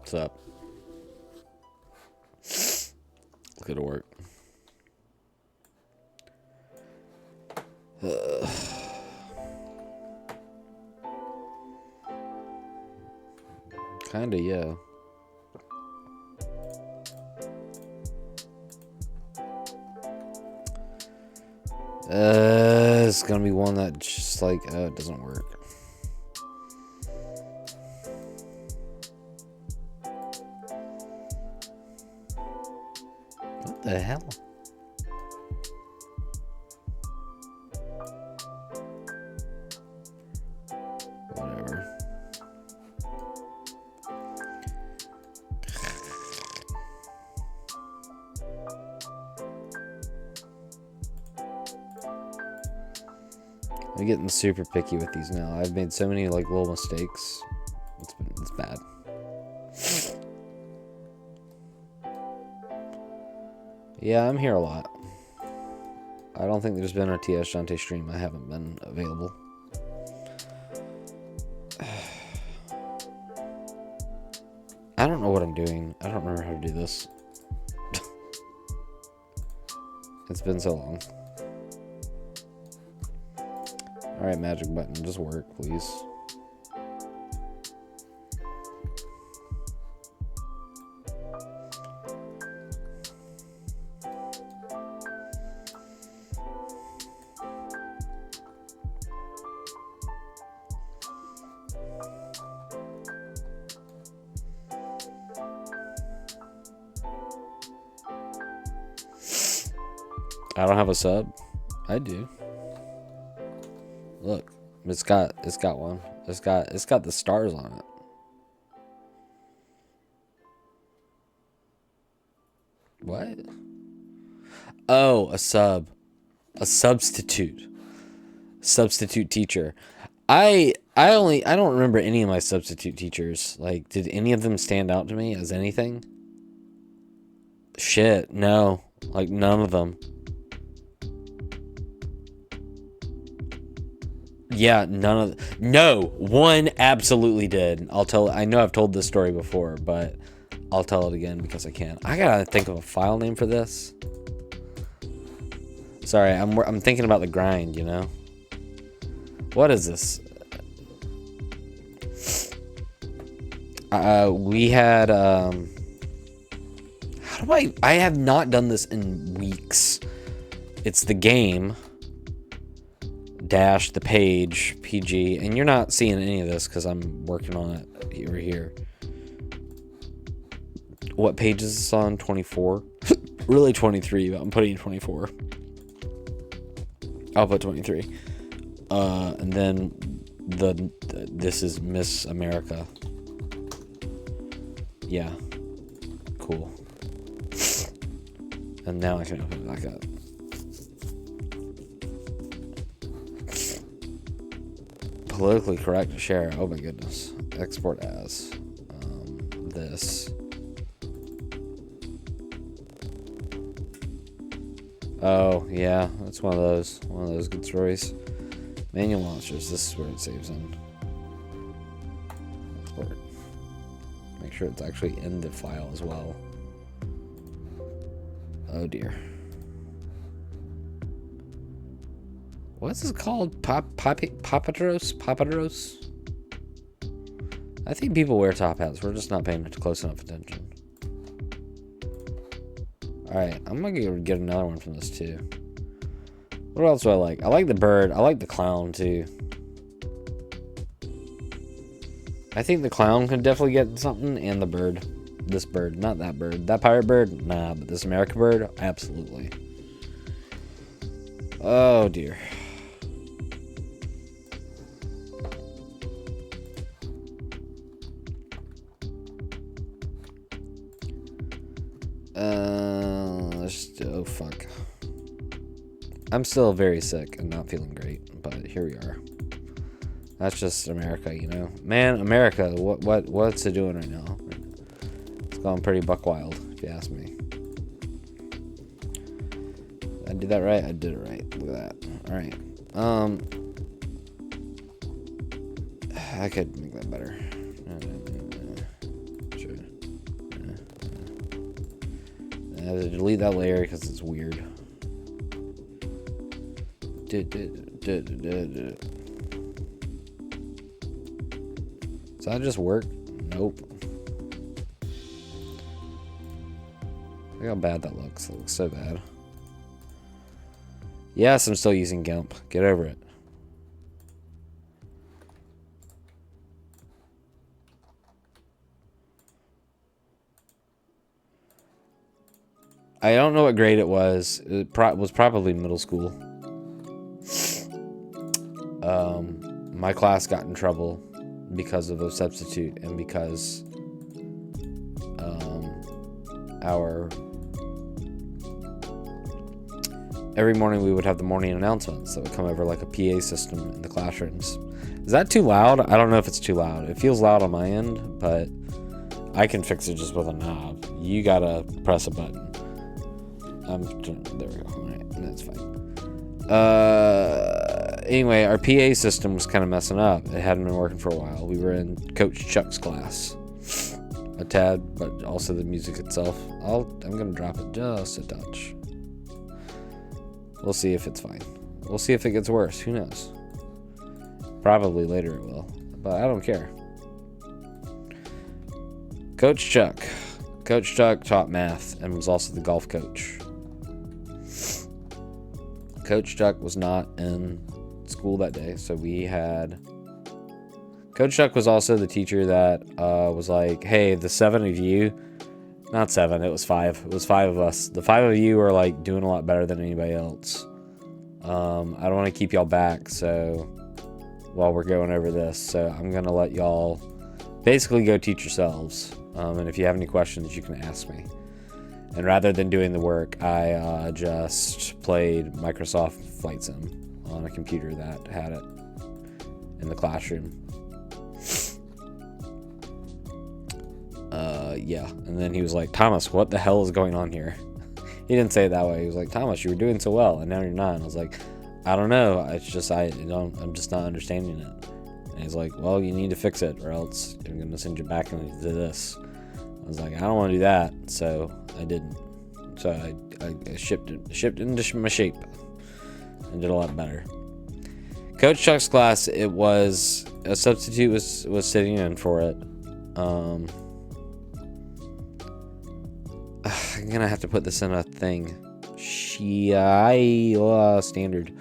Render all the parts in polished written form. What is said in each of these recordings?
What's up? Look at work. Kinda, yeah. It's gonna be one that just like, it doesn't work. What the hell? Whatever. I'm getting super picky with these now. I've made so many like little mistakes. It's bad. Yeah, I'm here a lot. I don't think there's been a TS Jante stream I haven't been available. I don't know what I'm doing. I don't remember how to do this. It's been so long. Alright, magic button, just work, please. I don't have a sub. I do. Look, it's got one. It's got the stars on it. What? Oh, a sub. A substitute. Substitute teacher. I don't remember any of my substitute teachers. Like, did any of them stand out to me as anything? Shit, no. Like, none of them. Yeah, none of... No, one absolutely did. I know I've told this story before, but I'll tell it again because I can. I gotta think of a file name for this. Sorry, I'm thinking about the grind, you know? What is this? We had... How do I have not done this in weeks. It's the game... dash the page PG, and you're not seeing any of this because I'm working on it over here. What page is this on? 24. Really 23, but I'm putting 24. I'll put 23. And then this is Miss America. Yeah, cool. And now I can open it back up. Politically correct to share. Oh my goodness. Export as this. Oh yeah, that's one of those good stories. Manual launchers. This is where it saves in. Export. Make sure it's actually in the file as well. Oh dear. What's this called? Papadros? I think people wear top hats. We're just not paying close enough attention. Alright, I'm gonna get another one from this too. What else do I like? I like the bird. I like the clown too. I think the clown could definitely get something, and the bird. This bird, not that bird. That pirate bird? Nah, but this America bird? Absolutely. Oh dear. Oh fuck. I'm still very sick and not feeling great, but here we are. That's just America, you know. Man, America, what's it doing right now? It's going pretty buck wild, if you ask me. I did that right? I did it right. Look at that. Alright. I could make that better. Sure. had to delete that layer because it's weird. Does that just work? Nope. Look how bad that looks. It looks so bad. Yes, I'm still using GIMP. Get over it. I don't know what grade it was. It was probably middle school. My class got in trouble because of a substitute and because every morning we would have the morning announcements that would come over like a PA system in the classrooms. Is that too loud? I don't know if it's too loud. It feels loud on my end, but I can fix it just with a knob. You gotta press a button. There we go. All right, that's fine. Anyway, our PA system was kind of messing up. It hadn't been working for a while. We were in Coach Chuck's class. A tad, but also the music itself. I'm gonna drop it just a touch. We'll see if it's fine. We'll see if it gets worse. Who knows? Probably later it will, but I don't care. Coach Chuck. Coach Chuck taught math and was also the golf coach. Coach Chuck was not in school that day, so we had... Coach Chuck was also the teacher that was like, hey, the 7 of you... Not 7, it was 5. It was 5 of us. The 5 of you are like doing a lot better than anybody else. I don't want to keep y'all back, so... While we're going over this, so I'm going to let y'all basically go teach yourselves. And if you have any questions, you can ask me. And rather than doing the work, I just played Microsoft Flight Sim on a computer that had it in the classroom. Yeah. And then he was like, Thomas, what the hell is going on here? He didn't say it that way. He was like, Thomas, you were doing so well, and now you're not. And I was like, I don't know. It's just I'm just not understanding it. And he's like, well, you need to fix it, or else I'm going to send you back into this. I was like, I don't want to do that, so I didn't. So I shipped into my shape and did a lot better. Coach Chuck's class, it was a substitute was sitting in for it. I'm gonna have to put this in a thing. Standard.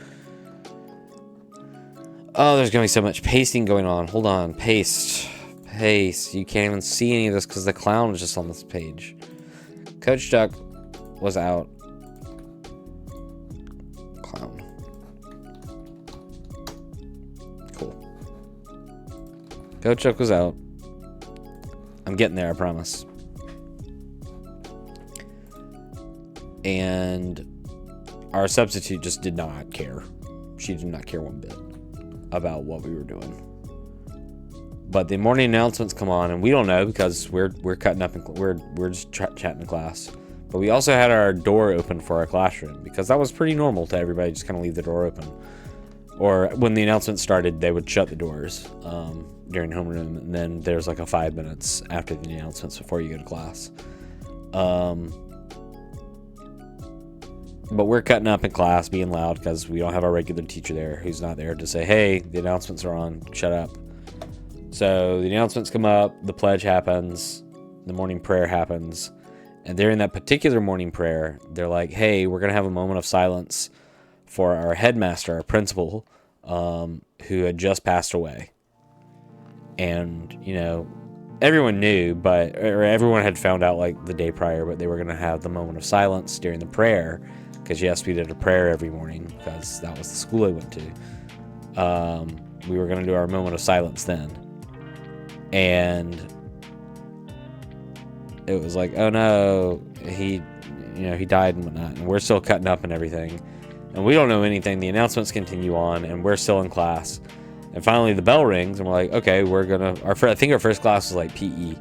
Oh, there's gonna be so much pasting going on. Hold on, paste. You can't even see any of this because the clown is just on this page. Coach Chuck was out. Clown. Cool. Coach Chuck was out. I'm getting there, I promise. And our substitute just did not care. She did not care one bit about what we were doing. But the morning announcements come on, and we don't know because we're cutting up and we're just chatting in class. But we also had our door open for our classroom because that was pretty normal to everybody just kind of leave the door open. Or when the announcements started, they would shut the doors during homeroom, and then there's like a 5 minutes after the announcements before you go to class. But we're cutting up in class, being loud because we don't have our regular teacher there who's not there to say, hey, the announcements are on, shut up. So the announcements come up, the pledge happens, the morning prayer happens, and during that particular morning prayer, they're like, hey, we're going to have a moment of silence for our headmaster, our principal, who had just passed away. And, you know, everyone knew, or everyone had found out like the day prior, but they were going to have the moment of silence during the prayer. Because yes, we did a prayer every morning because that was the school I went to. We were going to do our moment of silence then. And it was like, oh no, he died and whatnot. And we're still cutting up and everything. And we don't know anything. The announcements continue on and we're still in class. And finally the bell rings and we're like, okay, we're going to, I think our first class was like PE.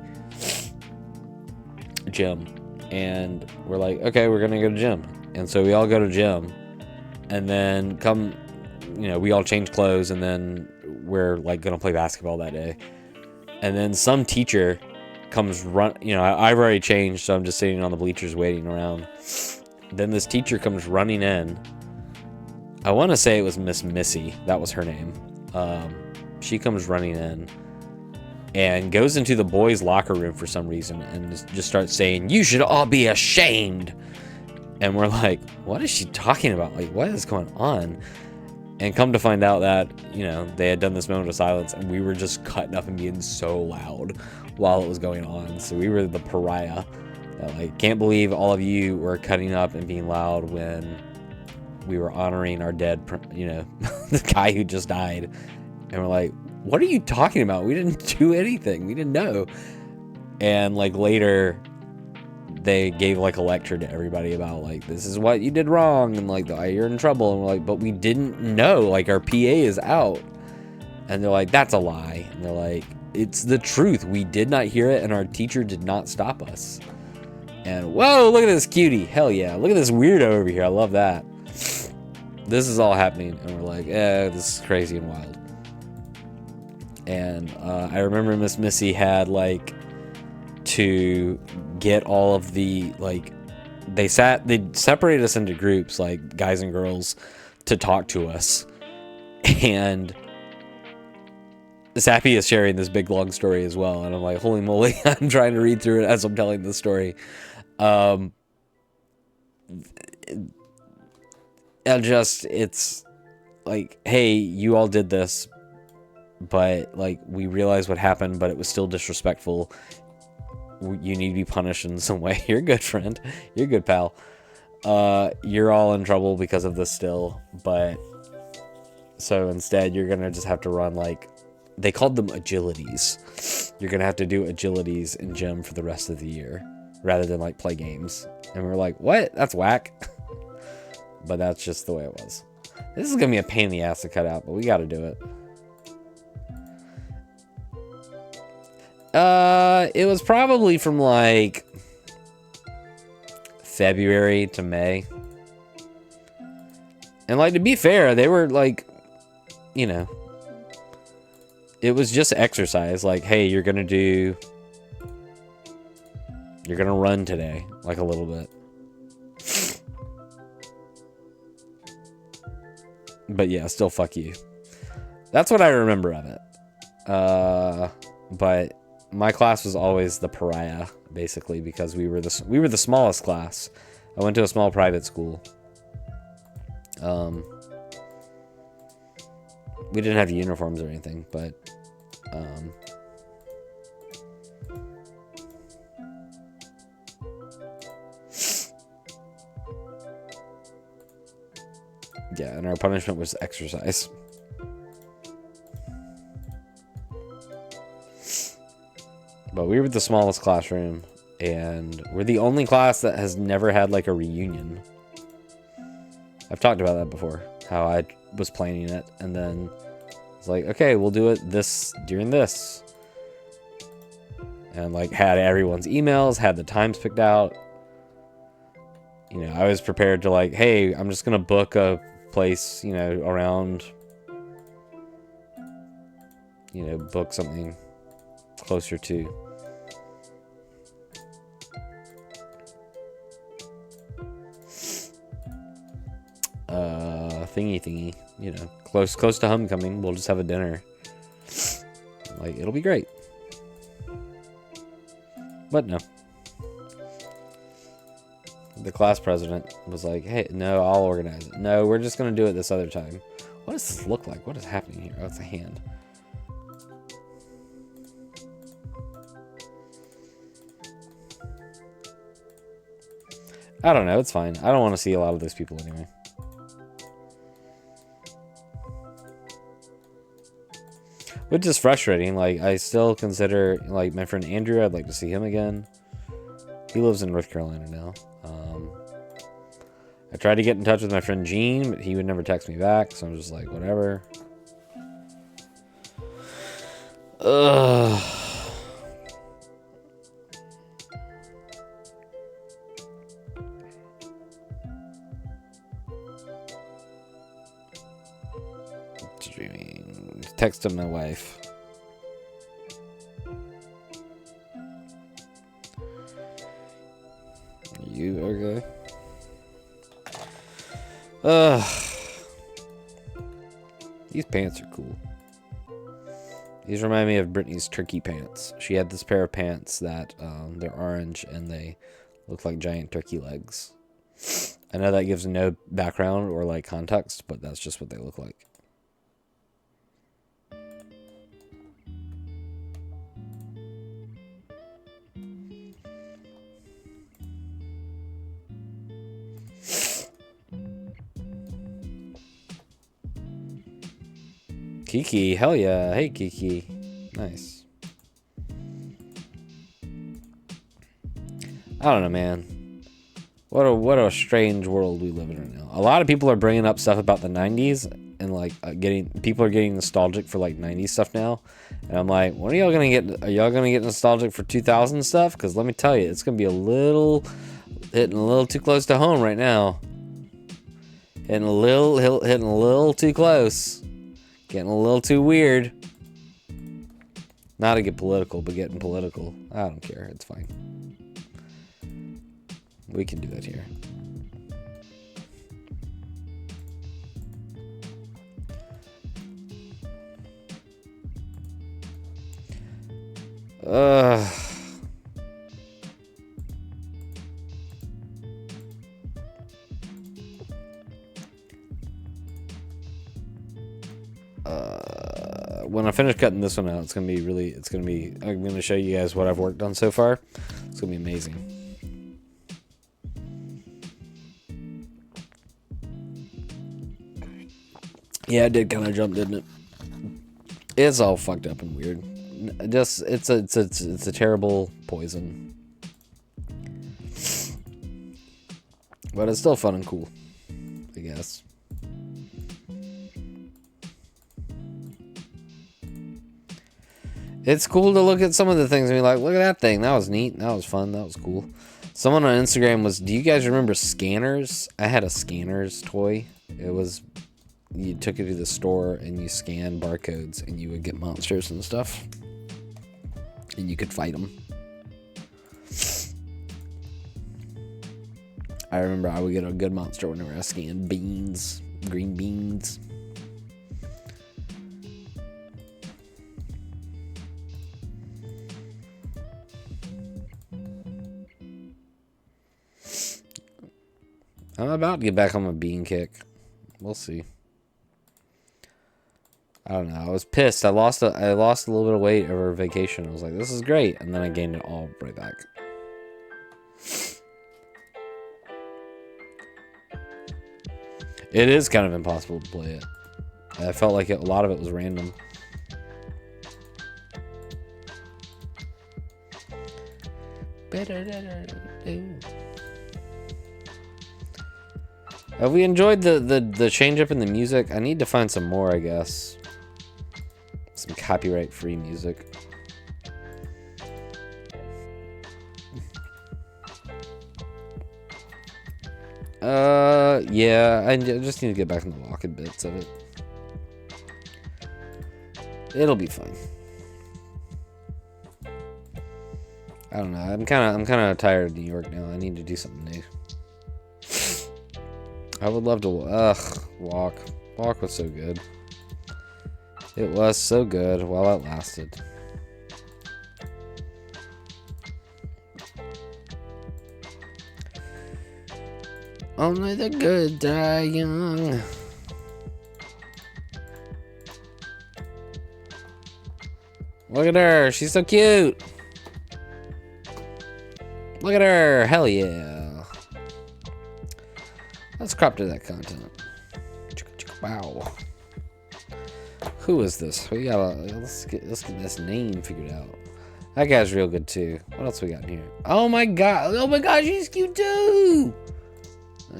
Gym. And we're like, okay, we're going to go to gym. And so we all go to gym, and then we all change clothes, and then we're like gonna play basketball that day. And then some teacher comes I've already changed, so I'm just sitting on the bleachers waiting around. Then this teacher comes running in. I want to say it was Miss Missy. That was her name. She comes running in and goes into the boys' locker room for some reason and just starts saying, "You should all be ashamed." And we're like, what is she talking about? Like, what is going on? And come to find out that, they had done this moment of silence and we were just cutting up and being so loud while it was going on. So we were the pariah. Can't believe all of you were cutting up and being loud when we were honoring our dead, the guy who just died. And we're like, what are you talking about? We didn't do anything. We didn't know. And later they gave a lecture to everybody about this is what you did wrong and you're in trouble. And we're like, but we didn't know. Our PA is out. And they're like, that's a lie. And they're like, it's the truth. We did not hear it and our teacher did not stop us. And whoa, look at this cutie. Hell yeah. Look at this weirdo over here. I love that. This is all happening. And we're like, this is crazy and wild. And I remember Miss Missy had to get all of the they separated us into groups, guys and girls, to talk to us. And Zappy is sharing this big long story as well, and I'm like, holy moly. I'm trying to read through it as I'm telling the story. And it's hey, you all did this, but we realized what happened, but it was still disrespectful. You need to be punished in some way. You're good, friend. You're good, pal. You're all in trouble because of this still, but so instead you're gonna just have to run they called them agilities. You're gonna have to do agilities in gym for the rest of the year rather than play games. And we're like, what? That's whack. But that's just the way it was. This is gonna be a pain in the ass to cut out, but we gotta do it. It was probably from February to May. And to be fair, they were it was just exercise. Hey, you're gonna run today, a little bit. But yeah, still fuck you. That's what I remember of it. But my class was always the pariah, basically, because we were the smallest class. I went to a small private school. We didn't have uniforms or anything, but yeah, and our punishment was exercise. But we were the smallest classroom, and we're the only class that has never had a reunion. I've talked about that before, how I was planning it, and then it's okay, we'll do it during this. And had everyone's emails, had the times picked out. I was prepared to hey, I'm just gonna book a place, around, book something closer to. Thingy, close to homecoming. We'll just have a dinner. It'll be great. But no. The class president was like, hey, no, I'll organize it. No, we're just going to do it this other time. What does this look like? What is happening here? Oh, it's a hand. I don't know. It's fine. I don't want to see a lot of those people anyway. Which is frustrating. I still consider, my friend Andrew, I'd like to see him again. He lives in North Carolina now. I tried to get in touch with my friend Gene, but he would never text me back, so I'm just whatever. Ugh. Streaming. Texted my wife. You okay? Ugh. These pants are cool. These remind me of Britney's turkey pants. She had this pair of pants that they're orange and they look like giant turkey legs. I know that gives no background or like context, but that's just what they look like. Kiki, hell yeah. Hey, Kiki. Nice. I don't know, man. What a strange world we live in right now. A lot of people are bringing up stuff about the 90s and like people are getting nostalgic for like 90s stuff now. And I'm like, when are y'all going to get, are y'all going to get nostalgic for 2000 stuff? Because let me tell you, it's going to be hitting a little too close to home right now. Hitting a little too close. Getting a little too weird. Not to get political, but getting political. I don't care. It's fine. We can do it here. When I finish cutting this one out, I'm gonna show you guys what I've worked on so far. It's gonna be amazing. Yeah, it did kind of jump, didn't it? It's all fucked up and weird. Just it's a terrible poison, but it's still fun and cool, I guess. It's cool to look at some of the things and be like, look at that thing. That was neat. That was fun. That was cool. Someone on Instagram do you guys remember Scanners? I had a Scanners toy. It was, you took it to the store and you scanned barcodes and you would get monsters and stuff. And you could fight them. I remember I would get a good monster whenever I scanned beans. Green beans. I'm about to get back on my bean kick. We'll see. I don't know. I was pissed. I lost a little bit of weight over vacation. I was like, this is great. And then I gained it all right back. It is kind of impossible to play it. I felt like a lot of it was random. Have we enjoyed the change up in the music? I need to find some more, I guess. Some copyright free music. Yeah, I just need to get back in the walking bits of it. It'll be fine. I don't know. I'm kind of tired of New York now. I need to do something new. I would love to walk. Walk was so good. It was so good while it lasted. Only the good die young. Look at her. She's so cute. Look at her. Hell yeah. Let's crop to that content. Wow. Who is this? We gotta let's get this name figured out. That guy's real good too. What else we got in here? Oh my god! Oh my god, she's cute too.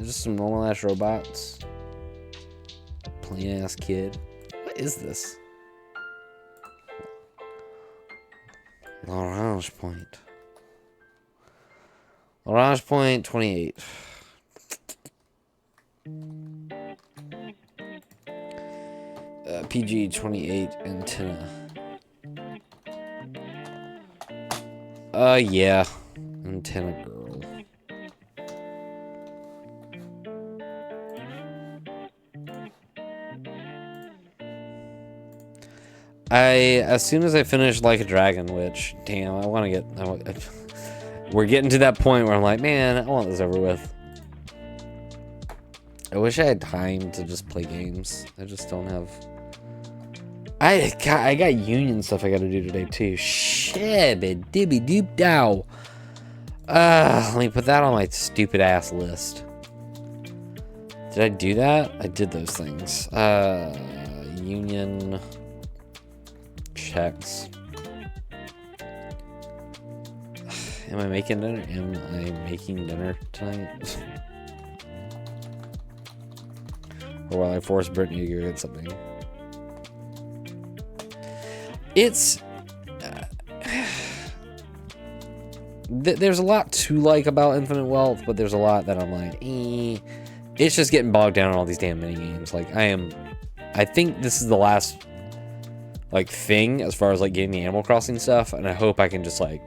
Just some normal ass robots. Plain ass kid. What is this? Orange Point. Orange Point 28. PG 28 antenna. Yeah. Antenna girl. as soon as I finish Like a Dragon, which, damn, I want to get, we're getting to that point where I'm like, man, I want this over with. I wish I had time to just play games. I just don't have. I got union stuff I got to do today too. Shit, dibby doop dow. Let me put that on my stupid ass list. Did I do that? I did those things. Union checks. Am I making dinner? Am I making dinner tonight? Or will I force Brittany to go get something? It's... there's a lot to like about Infinite Wealth, but there's a lot that I'm like, eh. It's just getting bogged down on all these damn mini games. Like, I think this is the last, like, thing as far as, like, getting the Animal Crossing stuff, and I hope I can just, like,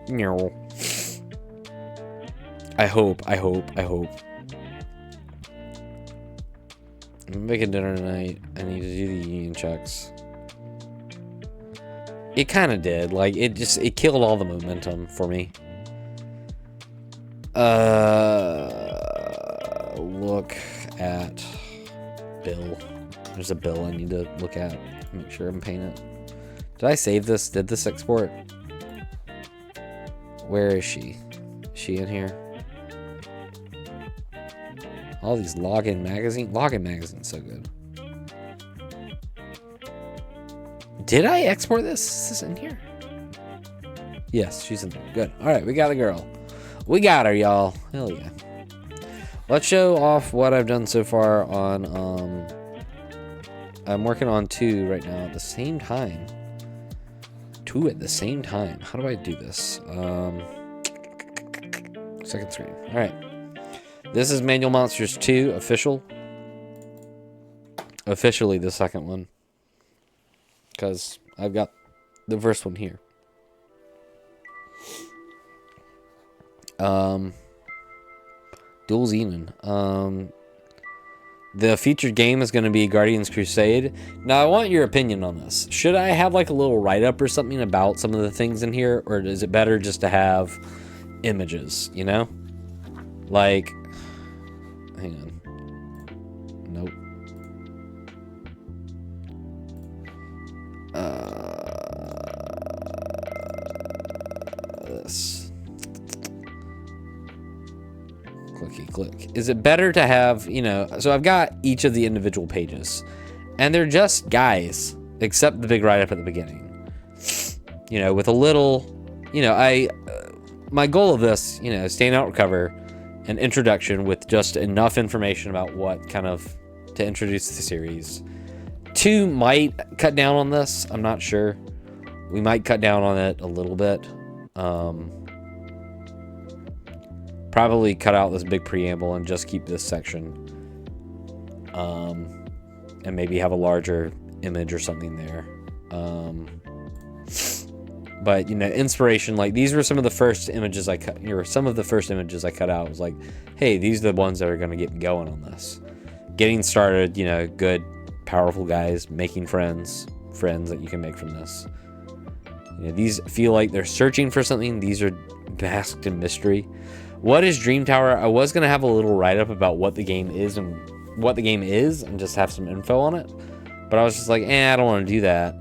I hope. I'm making dinner tonight. I need to do the union checks. It kind of did. Like, it killed all the momentum for me. Look at bill. There's a bill I need to look at. Make sure I'm paying it. Did I save this? Did this export? Where is she? Is she in here? All these login magazine. Login magazine's so good. Did I export this? Is this in here? Yes, she's in there. Good. All right, we got the girl. We got her, y'all. Hell yeah. Let's show off what I've done so far on, I'm working on 2 right now at the same time. 2 at the same time. How do I do this? Second screen. All right. This is Manual Monsters 2 official. Officially the second one. Because I've got the first one here. Dual Zine. The featured game is going to be Guardians Crusade. Now, I want your opinion on this. Should I have like a little write-up or something about some of the things in here? Or is it better just to have images, you know? Like, hang on. Nope. This. Clicky click. Is it better to have, you know, so I've got each of the individual pages and they're just guys, except the big write-up at the beginning, you know, with a little, you know, my goal of this, you know, staying out recover an introduction with just enough information about what kind of to introduce the series. 2 might cut down on this. I'm not sure. We might cut down on it a little bit. Probably cut out this big preamble and just keep this section. And maybe have a larger image or something there. But, you know, inspiration, like these were some of the first images I cut, or some of the first images I cut out. It was like, hey, these are the ones that are going to get me going on this. Getting started, you know, good, powerful guys, making friends that you can make from this. You know, these feel like they're searching for something. These are basked in mystery. What is Dream Tower? I was going to have a little write-up about what the game is and just have some info on it. But I was just like, I don't want to do that.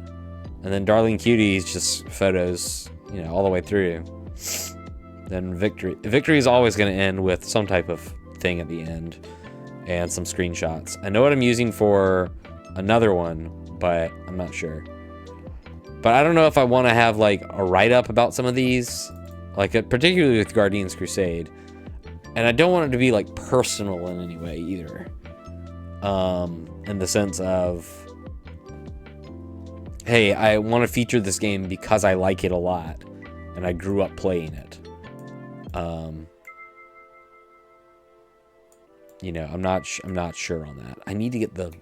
And then Darling Cutie's just photos, you know, all the way through. Then Victory. Victory is always going to end with some type of thing at the end. And some screenshots. I know what I'm using for another one, but I'm not sure. But I don't know if I want to have, like, a write-up about some of these. Like, particularly with Guardians Crusade. And I don't want it to be, like, personal in any way either. In the sense of, hey, I want to feature this game because I like it a lot. And I grew up playing it. You know, I'm not sure on that. I need to get the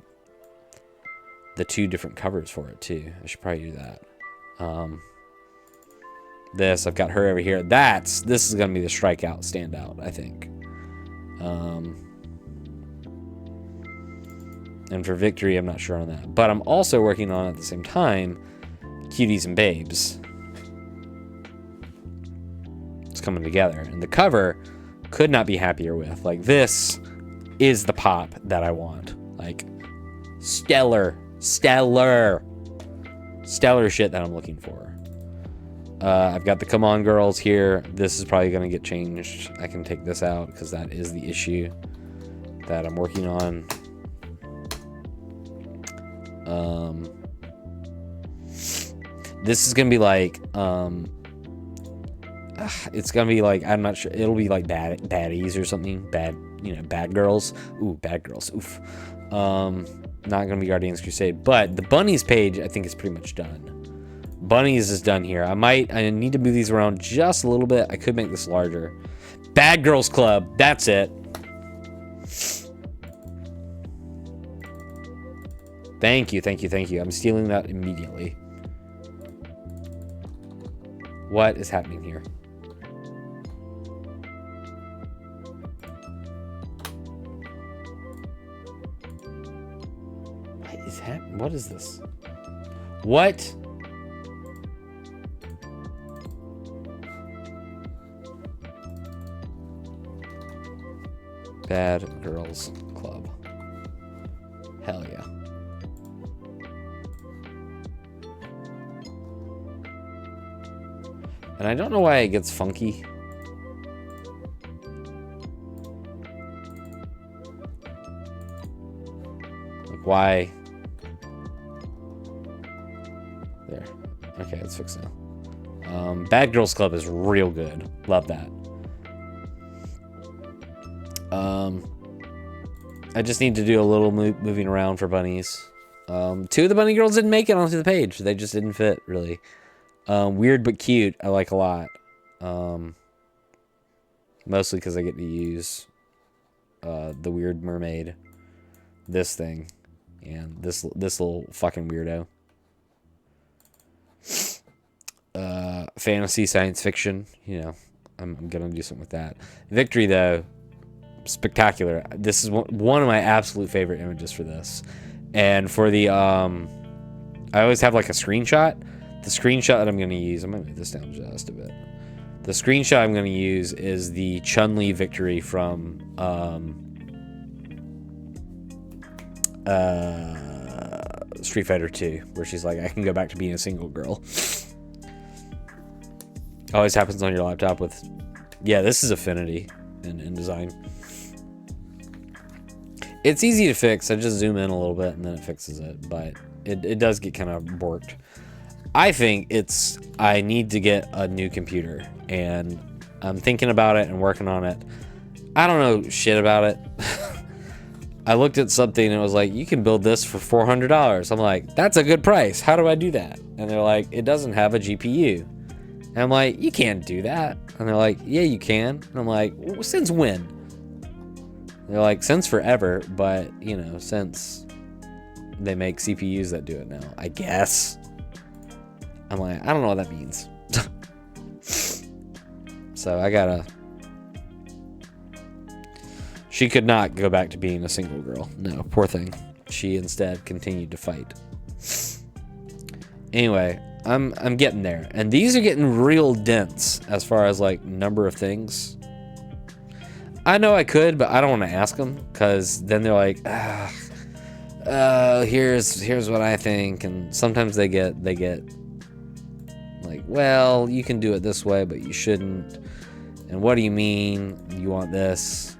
2 different covers for it, too. I should probably do that. I've got her over here. This is going to be the strikeout standout, I think. And for Victory, I'm not sure on that. But I'm also working on, at the same time, cuties and babes. It's coming together. And the cover could not be happier with. Like, this is the pop that I want. Like, stellar shit that I'm looking for. I've got the Come On Girls here. This is probably going to get changed. I can take this out because that is the issue that I'm working on. This is going to be like, it's going to be like, I'm not sure. It'll be like baddies or something. Bad girls. Ooh, bad girls. Oof. Not going to be Guardians Crusade. But the bunnies page, I think, is pretty much done. Bunnies is done here. I need to move these around just a little bit. I could make this larger. Bad Girls Club. That's it. Thank you. I'm stealing that immediately. What is happening here? What is happening? What is this? What? Bad Girls Club. Hell yeah. And I don't know why it gets funky. Like, why? There. Okay, it's fixed now. Bad Girls Club is real good. Love that. I just need to do a little moving around for bunnies. Two of the bunny girls didn't make it onto the page. They just didn't fit, really. Weird but cute, I like a lot. Mostly because I get to use the Weird Mermaid, this thing, and this little fucking weirdo. Fantasy, science fiction, you know, I'm gonna do something with that. Victory, though, spectacular. This is one of my absolute favorite images for this. And for the I always have like a screenshot. The screenshot that I'm going to use, I might move this down just a bit. The screenshot I'm going to use is the Chun-Li victory from Street Fighter 2, where she's like, I can go back to being a single girl. Always happens on your laptop with, yeah, this is Affinity in design. It's easy to fix. I just zoom in a little bit and then it fixes it, but it does get kind of borked. I think I need to get a new computer, and I'm thinking about it and working on it. I don't know shit about it. I looked at something and it was like, you can build this for $400. I'm like, that's a good price. How do I do that? And they're like, it doesn't have a GPU. And I'm like, you can't do that. And they're like, yeah, you can. And I'm like, well, since when? They're like, since forever, but, you know, since they make CPUs that do it now, I guess. I'm like, I don't know what that means. So I gotta... She could not go back to being a single girl. No, poor thing. She instead continued to fight. Anyway, I'm getting there. And these are getting real dense as far as, like, number of things. I know I could, but I don't want to ask them, because then they're like, here's what I think. And sometimes they get like, well, you can do it this way, but you shouldn't. And what do you mean you want this?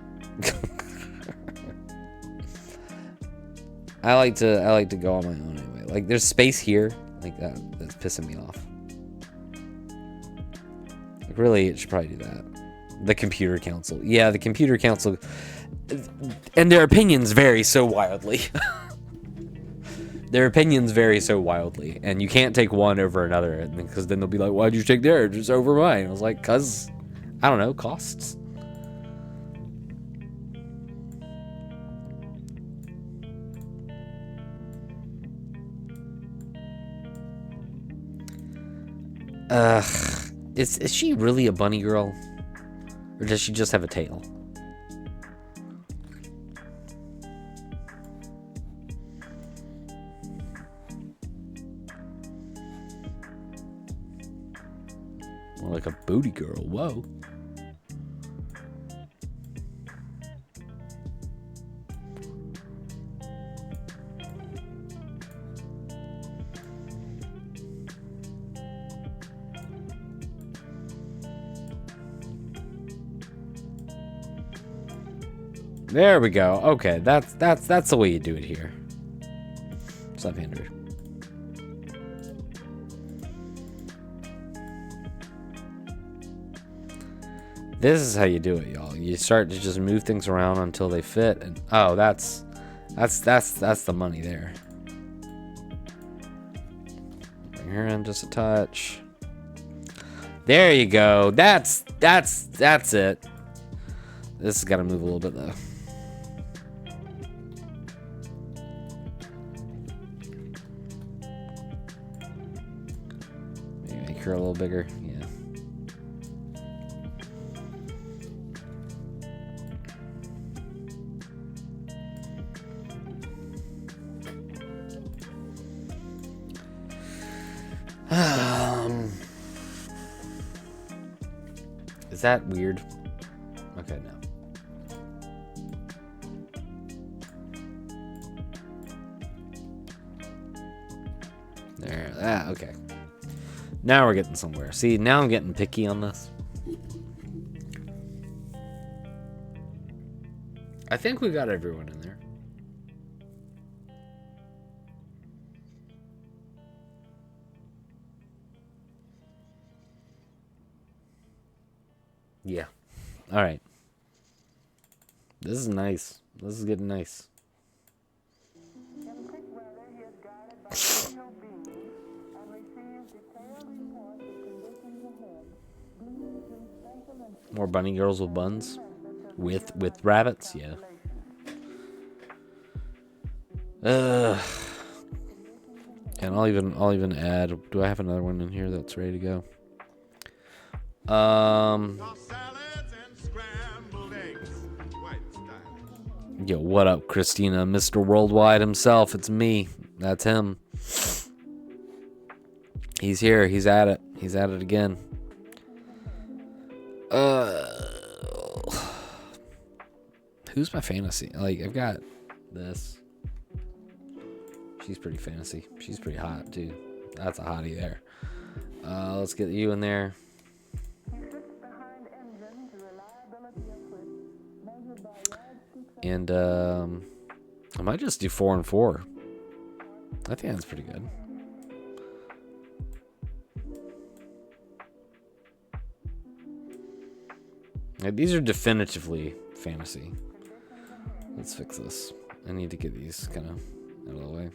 I like to go on my own anyway. Like, there's space here, like that's pissing me off. Like, really, it should probably do that. The Computer Council. Yeah, the Computer Council. And their opinions vary so wildly. Their opinions vary so wildly. And you can't take one over another. Because then they'll be like, why'd you take theirs over mine? I was like, because, I don't know, costs. Is she really a bunny girl? Or does she just have a tail? More like a booty girl. Whoa. There we go. Okay, that's the way you do it here. What's up, Andrew? This is how you do it, y'all. You start to just move things around until they fit, and oh, that's the money there. Bring her in just a touch. There you go. That's it. This has got to move a little bit though. Maybe make her a little bigger. Yeah. Is that weird? Okay, no. There, okay. Now we're getting somewhere. See, now I'm getting picky on this. I think we got everyone in there. Yeah. All right. This is nice. This is getting nice. More bunny girls with buns, with rabbits. Yeah. And I'll even add. Do I have another one in here that's ready to go? Yo, what up, Christina? Mr. Worldwide himself. It's me. That's him. He's here. He's at it. He's at it again. Who's my fantasy? Like, I've got this. She's pretty fantasy. She's pretty hot, too. That's a hottie there. Let's get you in there. And I might just do 4 and 4. I think that's pretty good. Yeah, these are definitively fantasy. Let's fix this. I need to get these kind of out of the way.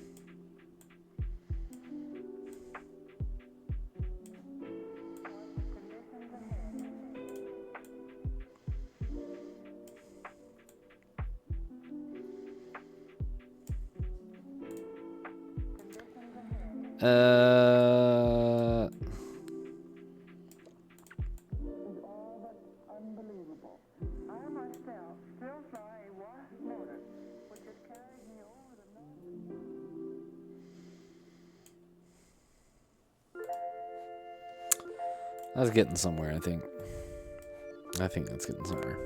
That's getting somewhere, I think. I think that's getting somewhere.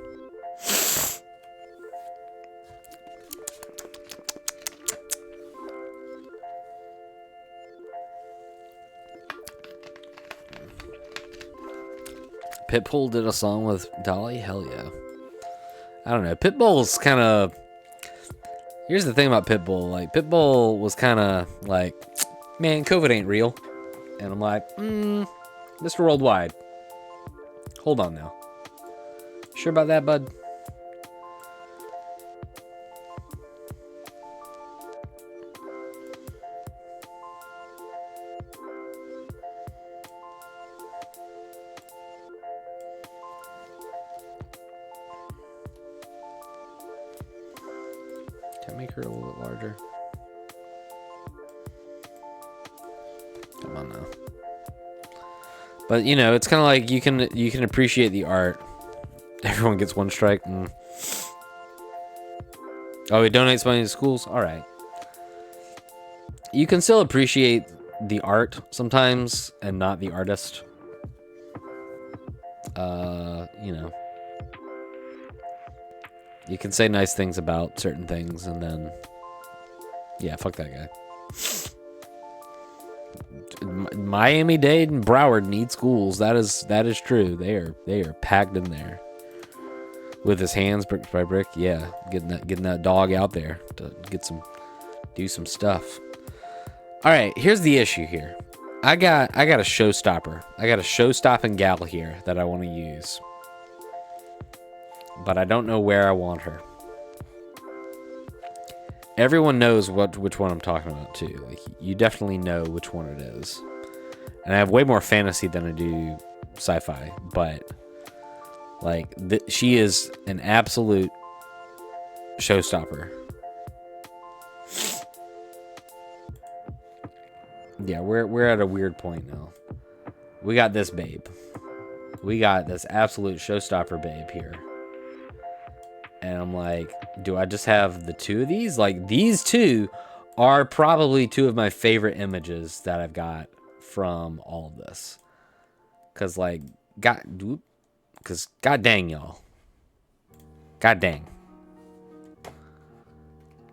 Pitbull did a song with Dolly? Hell yeah. I don't know. Pitbull's kind of... Here's the thing about Pitbull. Like, Pitbull was kind of like, man, COVID ain't real. And I'm like, Mr. Worldwide. Hold on now. Sure about that, bud? Can I make her a little bit larger? Come on now. But you know, it's kind of like you can appreciate the art. Everyone gets one strike. Oh, he donates money to schools. All right. You can still appreciate the art sometimes and not the artist. You know, you can say nice things about certain things, and then, yeah, fuck that guy. Miami-Dade and Broward need schools. That is true. They are packed in there with his hands brick by brick. Yeah, getting that dog out there to do some stuff. All right, here's the issue here. I got a showstopper. I got a show-stopping gal here that I want to use, but I don't know where I want her. Everyone knows which one I'm talking about too. Like, you definitely know which one it is. And I have way more fantasy than I do sci-fi, but like she is an absolute showstopper. Yeah, we're at a weird point now. We got this babe. We got this absolute showstopper babe here. And I'm like, do I just have the two of these? Like, these two are probably two of my favorite images that I've got from all of this. Cause like, god dang, y'all. God dang.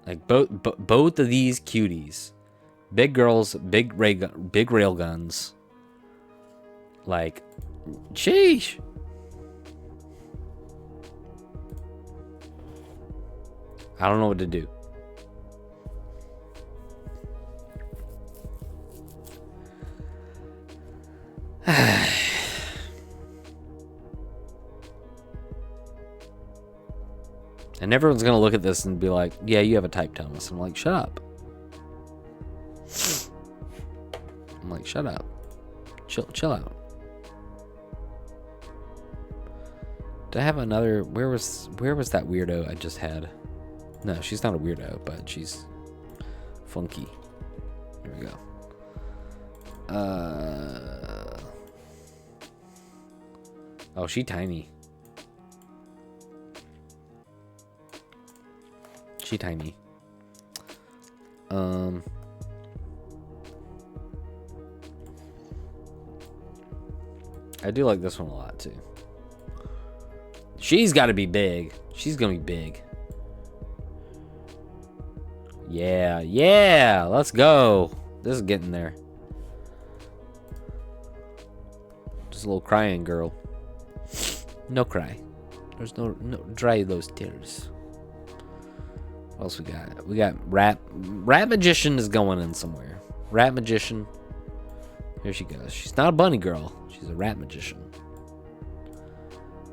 Like both of these cuties. Big girls, big rail guns. Like, sheesh. I don't know what to do. And everyone's going to look at this and be like, yeah, you have a type, Thomas. I'm like, shut up. I'm like, shut up. Chill out. Did I have another? Where was that weirdo I just had? No, she's not a weirdo, but she's funky. There we go. Oh, she tiny. She tiny. I do like this one a lot too. She's got to be big. She's gonna be big. Yeah, let's go. This is getting there. Just a little crying girl. No cry. There's no dry those tears. What else we got? We got Rat Magician is going in somewhere. Rat Magician. Here she goes. She's not a bunny girl. She's a rat magician.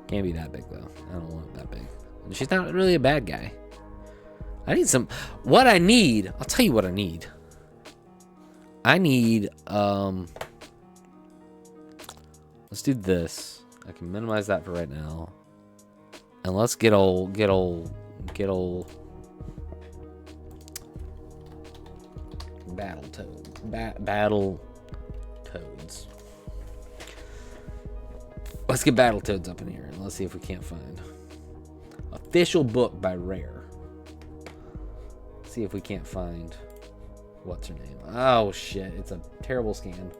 Can't be that big though. I don't want it that big. And she's not really a bad guy. I need some. What I need. I'll tell you what I need. I need. Let's do this. I can minimize that for right now. And let's get old. Battle toads. Let's get battle toads up in here and let's see if we can't find official book by Rare. See if we can't find what's her name. Oh shit, it's a terrible scan.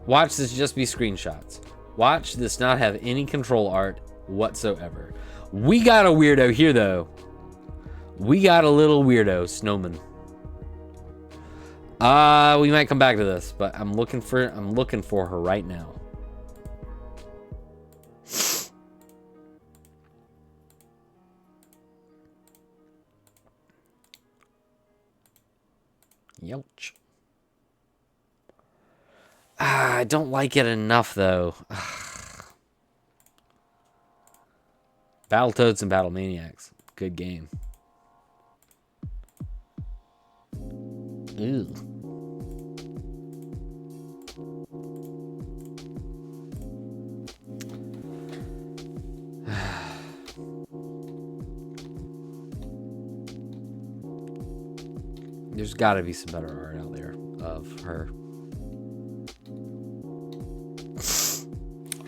Watch this just be screenshots. Watch this not have any control art whatsoever. We got a weirdo here though. We got a little weirdo snowman. We might come back to this, but I'm looking for her right now. Yelch. I don't like it enough though. Battletoads and Battle Maniacs. Good game. Ew. There's got to be some better art out there of her.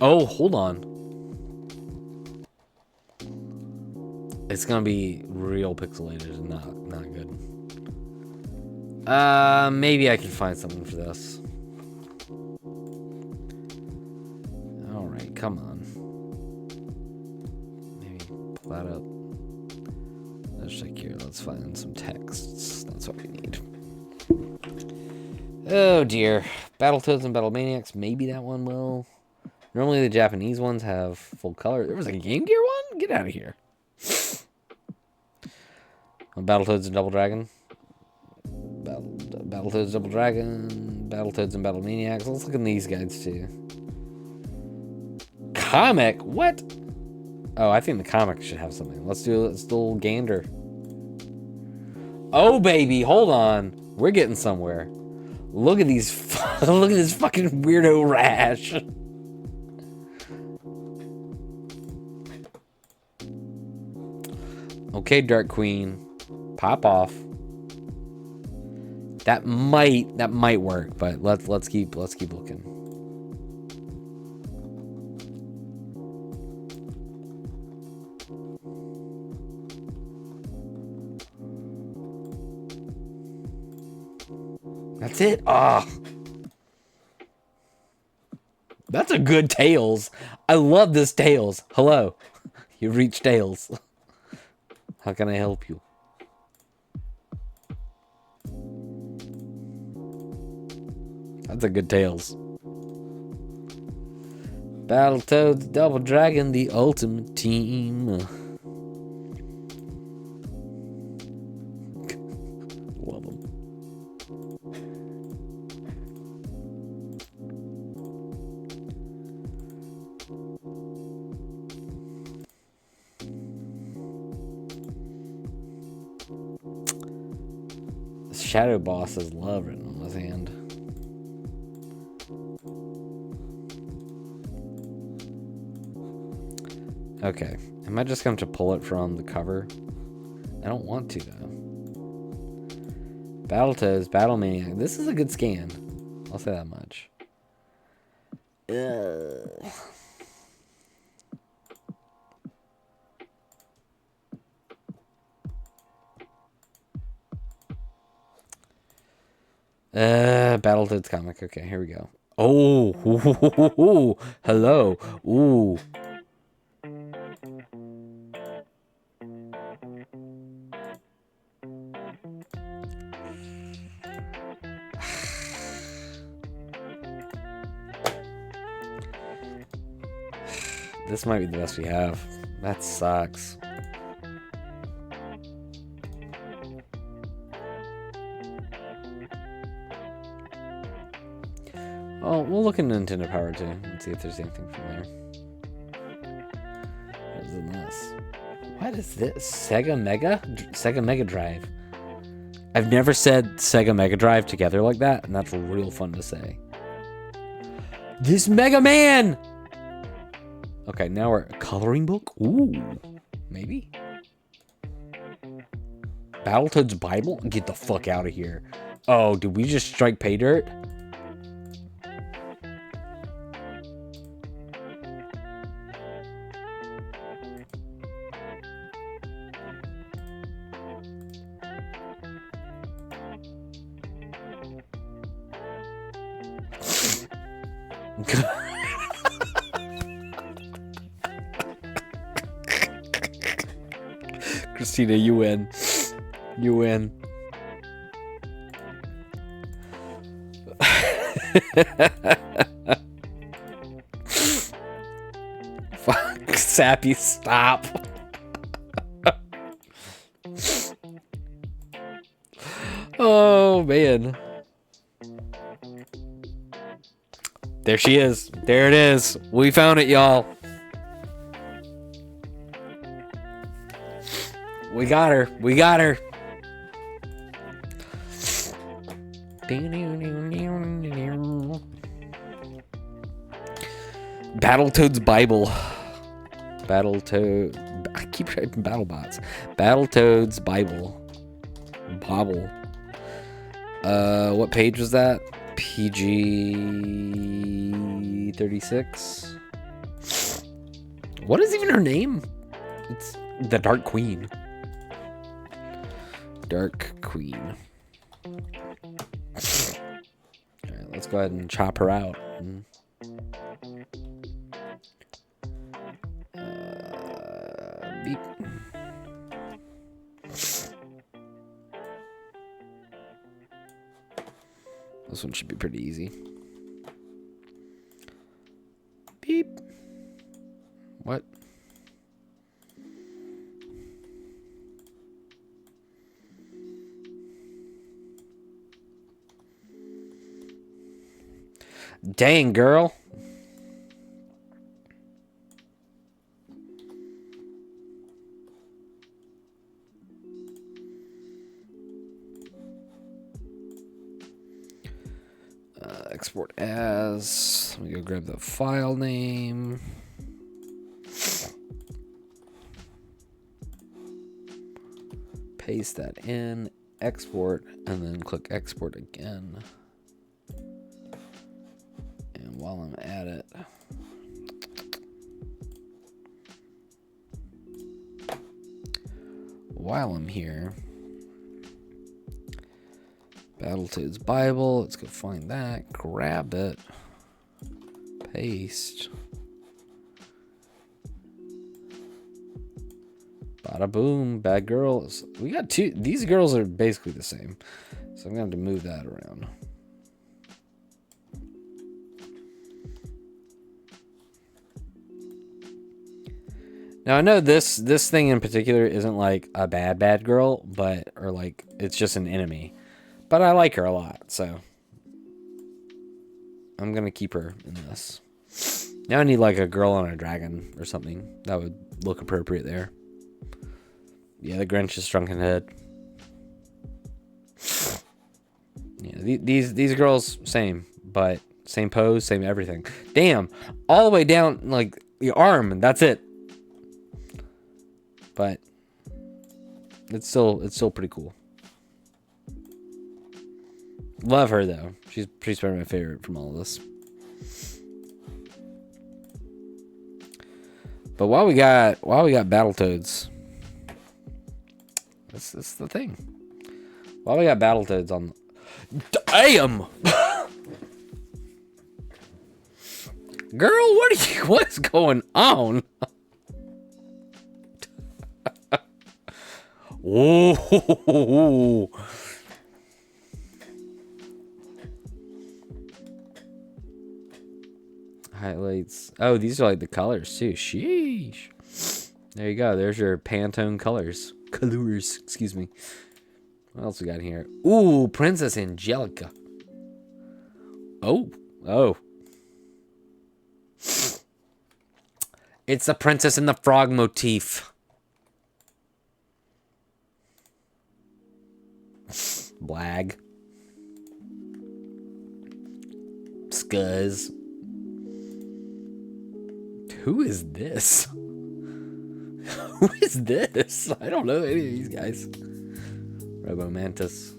Oh, hold on. It's gonna be real pixelated and not good. Maybe I can find something for this. Alright, come on. Maybe pull that up. Let's check here. Let's find some texts. That's what we need. Oh dear. Battletoads and Battlemaniacs. Maybe that one will. Normally the Japanese ones have full color. There was a Game Gear one? Get out of here. Battletoads and Double Dragon. Battletoads, Double Dragon. Battletoads and Battlemaniacs. Let's look at these guys too. Comic? What? Oh, I think the comic should have something. Let's do a little gander. Oh baby, hold on. We're getting somewhere. Look at these. Look at this fucking weirdo rash. Okay, Dark Queen, pop off. That might work, but let's keep looking. That's it. Ah, that's a good Tails. I love this Tails. Hello, you reached Tails. How can I help you? That's a good Tails. Battletoads, Double Dragon, the ultimate team. Love them. Shadow Boss has love written on his hand. Okay, am I just going to pull it from the cover? I don't want to though. Battletoads, Battlemaniac. This is a good scan. I'll say that much. Battletoads comic. Okay, here we go. Oh, hello. Ooh. This might be the best we have. That sucks. Oh, we'll look in Nintendo Power too and see if there's anything from there. What is this? What is this? Sega Mega Drive. I've never said Sega Mega Drive together like that, and that's real fun to say. This Mega Man! Okay, now we're a coloring book? Ooh, maybe? Battletoads Bible? Get the fuck out of here. Oh, did we just strike pay dirt? Christina, you win. You win. Fuck, Sappy, stop. Oh, man. There she is. There it is. We found it, y'all. We got her. We got her. Battletoads Bible. Battletoad. I keep typing BattleBots. Battletoads Bible. Bobble. What page was that? PG 36. What is even her name? It's the Dark Queen. Dark Queen. Alright, let's go ahead and chop her out. This one should be pretty easy. Beep. What? Dang, girl. Export as. Let me go grab the file name. Paste that in, export, and then click export again. And while I'm at it, while I'm here, Battletoads Bible, let's go find that, grab it, paste. Bada boom, bad girls. We got two, these girls are basically the same. So I'm gonna have to move that around. Now I know this thing in particular isn't like a bad girl, but, or like, it's just an enemy. But I like her a lot, so I'm gonna keep her in this. Now I need like a girl on a dragon or something. That would look appropriate there. Yeah, the Grinch's shrunken head. Yeah, these girls, same, but same pose, same everything. Damn, all the way down like the arm, and that's it. But it's still pretty cool. Love her though. She's probably my favorite from all of this. But while we got Battletoads, this is the thing. While we got Battletoads on, damn, girl, what's going on? Whoa. Highlights. Oh, these are like the colors too. Sheesh. There you go. There's your Pantone colors. Colors, excuse me. What else we got here? Ooh, Princess Angelica. Oh. It's the Princess and the Frog motif. Blag. Scuzz. Who is this? Who is this? I don't know any of these guys. Robomantis.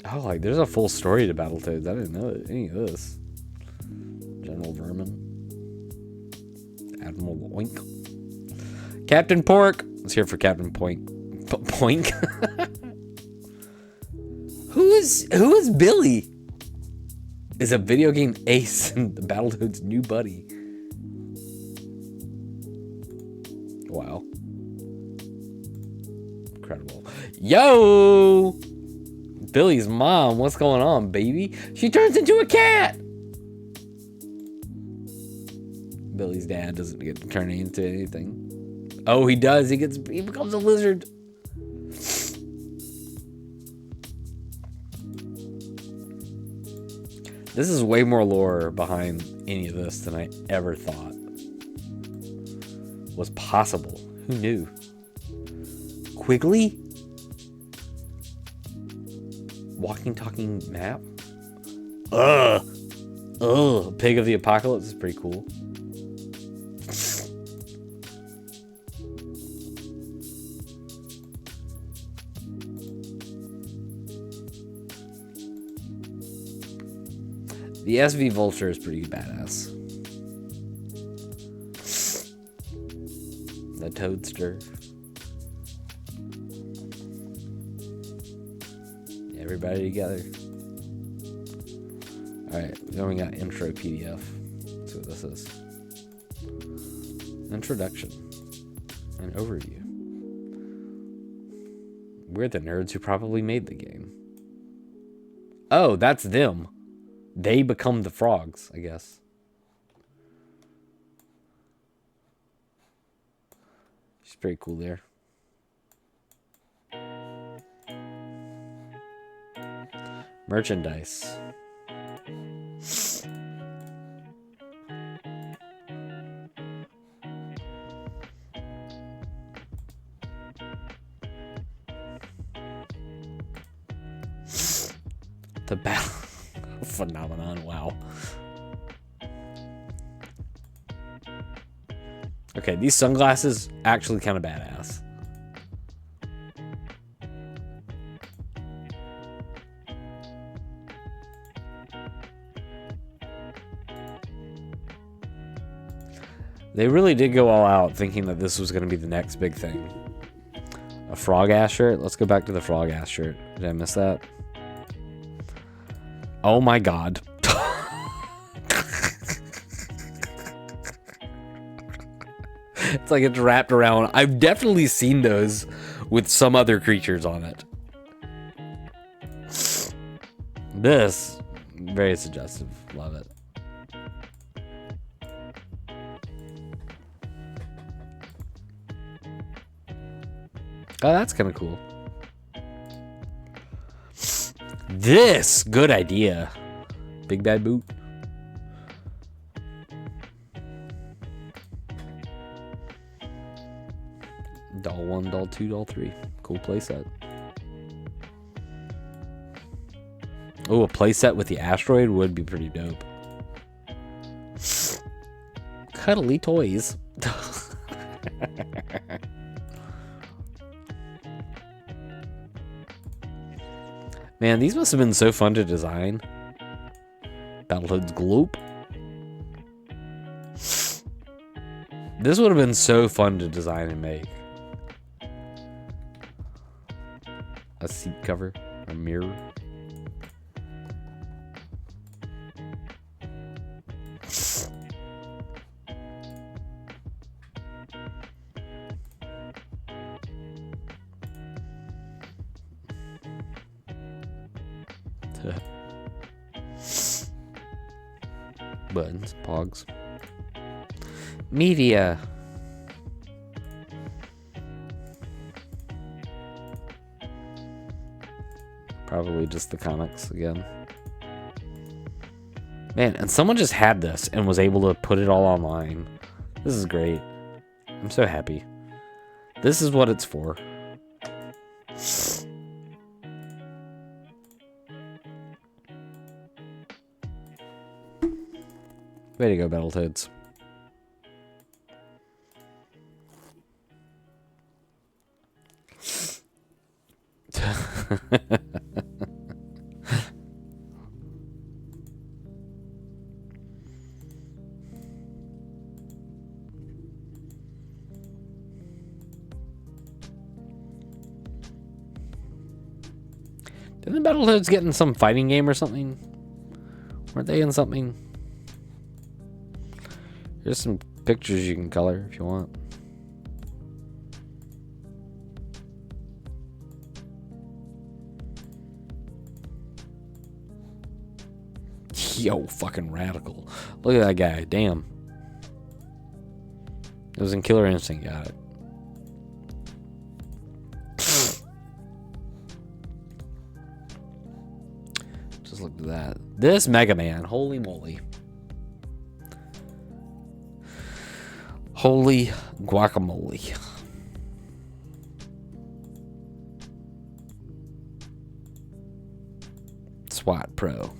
Oh, like there's a full story to Battletoads. I didn't know any of this. General Vermin. Admiral Oink. Captain Pork. Let's hear it for Captain Poink. Poink. Who is Billy? Is a video game ace and the Battletoads' new buddy. Wow. Incredible. Yo! Billy's mom, what's going on, baby? She turns into a cat! Billy's dad doesn't get to turn into anything. Oh, he does. He becomes a lizard. This is way more lore behind any of this than I ever thought was possible. Who knew? Quigley? Walking, talking map? Ugh. Pig of the Apocalypse is pretty cool. The SV Vulture is pretty badass. The Toadster. Everybody together. Alright, then we got intro PDF. Let's see what this is. Introduction. An overview. We're the nerds who probably made the game. Oh, that's them. They become the frogs, I guess. She's pretty cool there. Merchandise. The battle phenomenon, wow. Okay, these sunglasses actually kind of badass. They really did go all out thinking that this was going to be the next big thing. A frog ass shirt? Let's go back to the frog ass shirt. Did I miss that? Oh my god. It's like it's wrapped around. I've definitely seen those with some other creatures on it. This, very suggestive. Love it. Oh, that's kind of cool. This, good idea. Big bad boot. Doll 1, doll 2, doll 3. Cool playset. Oh, a playset with the asteroid would be pretty dope. Cuddly toys. Man, these must have been so fun to design. Battletoads Gloop. This would have been so fun to design and make. A seat cover, a mirror. Buttons, pogs. Media. Probably just the comics again. Man, and someone just had this and was able to put it all online. This is great. I'm so happy. This is what it's for. Way to go, Battletoads. Didn't the Battletoads get in some fighting game or something? Weren't they in something? Here's some pictures you can color if you want. Yo, fucking radical. Look at that guy. Damn. It was in Killer Instinct. Got it. Just look at that. This Mega Man. Holy moly. Holy guacamole. SWAT Pro.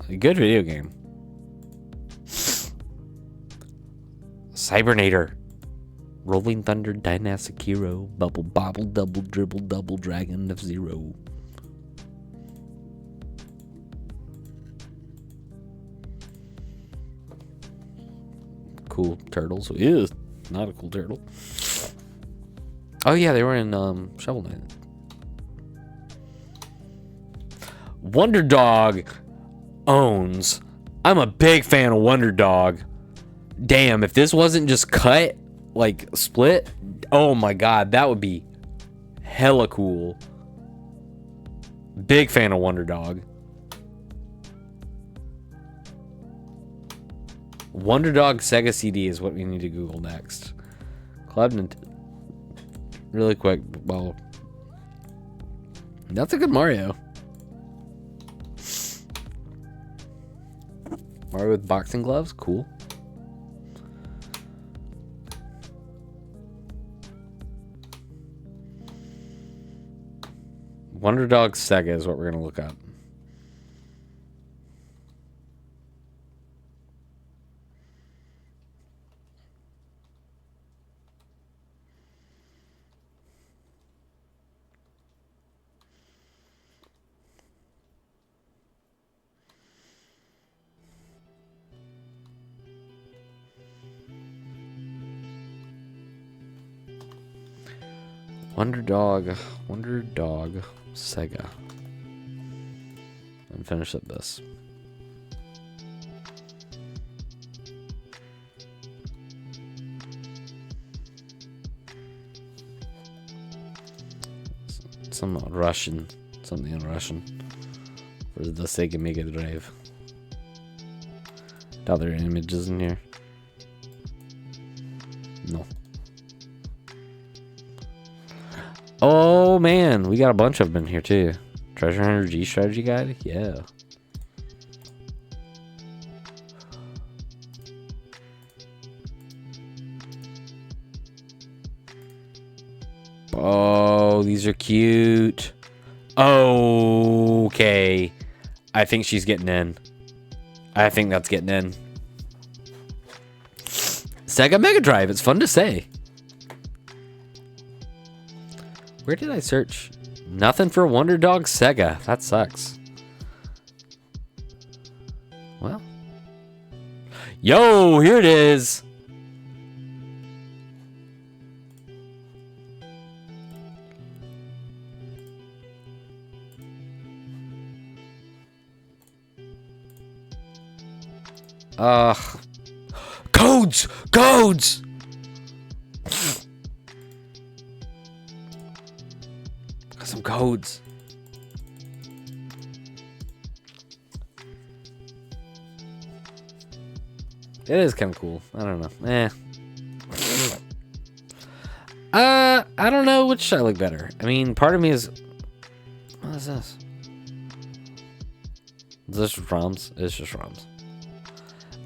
A good video game. Cybernator. Rolling Thunder, Dynastic Hero, Bubble Bobble, Double Dribble, Double Dragon of Zero. Cool turtles. Ew, not a cool turtle. Oh yeah, they were in Shovel Knight. Wonder Dog owns. I'm a big fan of Wonder Dog. Damn, if this wasn't just cut like split. Oh my god, that would be hella cool. Big fan of Wonder Dog. Wonder Dog Sega CD is what we need to Google next. Club Nintendo. Really quick. Well, that's a good Mario. Mario with boxing gloves? Cool. Wonder Dog Sega is what we're going to look up. Wonder Dog Sega. And finish up this. Some Russian, something in Russian for the Sega Mega Drive. Doubt there are images in here. No. Oh man, we got a bunch of them in here too. Treasure Hunter G strategy guide? Yeah. Oh, these are cute. Okay. I think she's getting in. I think that's getting in. Sega Mega Drive, it's fun to say. Where did I search? Nothing for Wonder Dog Sega. That sucks. Well. Yo, here it is. Codes! Codes! Got some codes. It is kind of cool. I don't know. I don't know which I like better. I mean, part of me is... What is this? Is this just ROMs? It's just ROMs.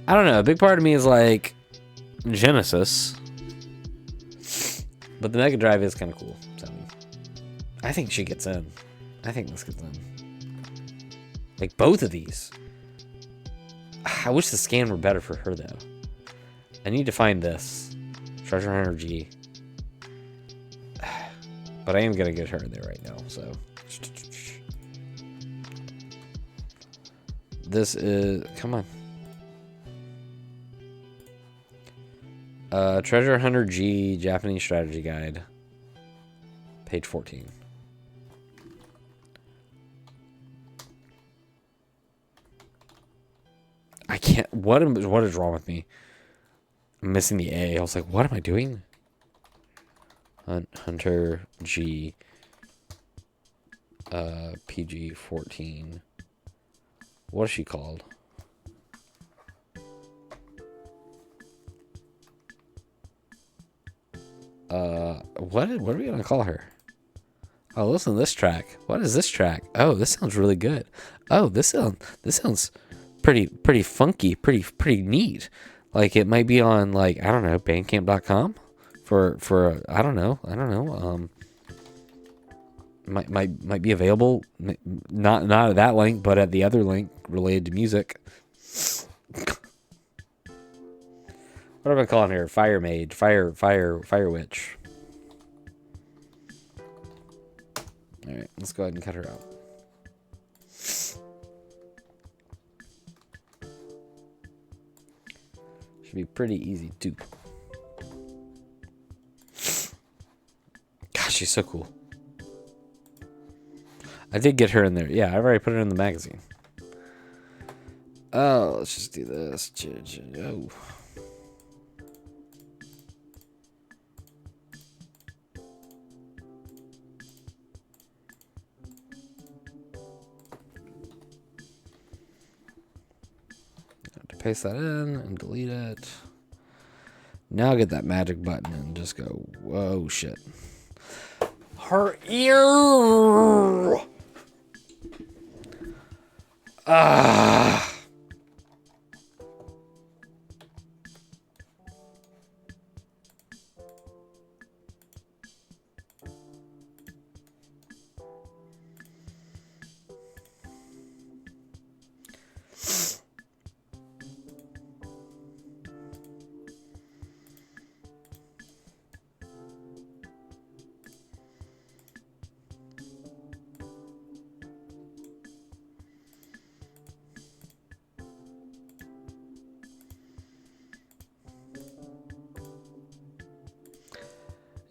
I don't know. A big part of me is like Genesis, but the Mega Drive is kind of cool. So I think she gets in. I think this gets in. Like both of these. I wish the scan were better for her though. I need to find this Treasure Hunter G, but I am gonna get her in there right now. So this is come on. Treasure Hunter G Japanese Strategy Guide, page 14. I can't. What is wrong with me? I'm missing the A. I was like, what am I doing? Hunter G. PG 14. What is she called? What are we gonna call her? Oh, listen to this track. What is this track? Oh, this sounds really good. Oh, this sounds pretty funky, pretty neat. Like it might be on like I don't know Bandcamp.com for I don't know. Might be available. Not at that link, but at the other link related to music. What am I calling her? Fire Maid, Fire Witch. All right, let's go ahead and cut her out. Should be pretty easy too. Gosh, she's so cool. I did get her in there. Yeah, I've already put her in the magazine. Oh, let's just do this. Oh. paste that in and delete it. Now get that magic button and just go, whoa, shit. Her ear! Ah!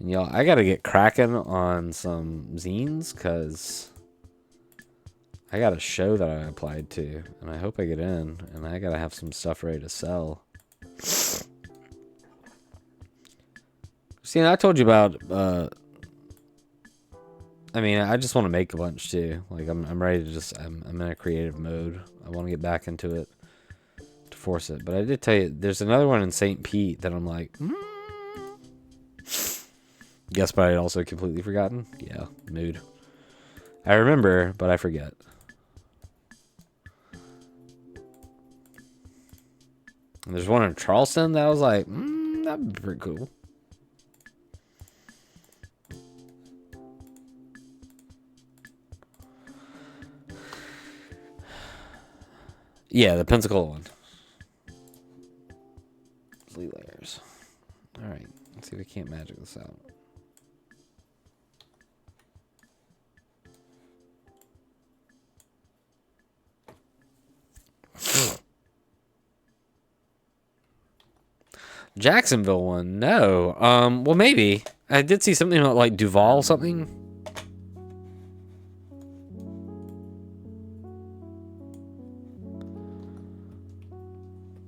And y'all, I gotta get cracking on some zines, because I got a show that I applied to, and I hope I get in, and I gotta have some stuff ready to sell. See, I told you about, I mean, I just want to make a bunch, too. Like, I'm ready to just, I'm in a creative mode. I want to get back into it to force it. But I did tell you, there's another one in St. Pete that I'm like, Guess, but I'd also completely forgotten. Yeah, mood. I remember, but I forget. And there's one in Charleston that I was like, that'd be pretty cool. Yeah, the Pensacola one. Delete layers. Alright, let's see if we can't magic this out. Jacksonville one, no. Well, maybe. I did see something about, like, Duval something.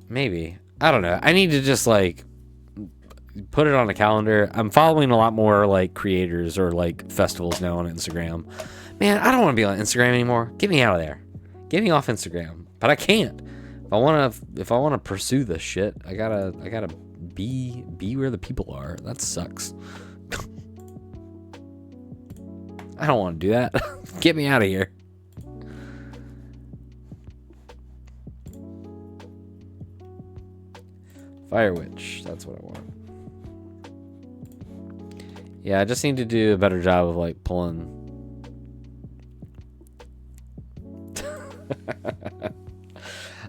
Maybe. I don't know. I need to just, like, put it on a calendar. I'm following a lot more, like, creators or, like, festivals now on Instagram. Man, I don't want to be on Instagram anymore. Get me out of there. Get me off Instagram. But I can't. If I wanna pursue this shit, I gotta be where the people are. That sucks. I don't want to do that. Get me out of here. Fire Witch, that's what I want. Yeah, I just need to do a better job of, like, pulling.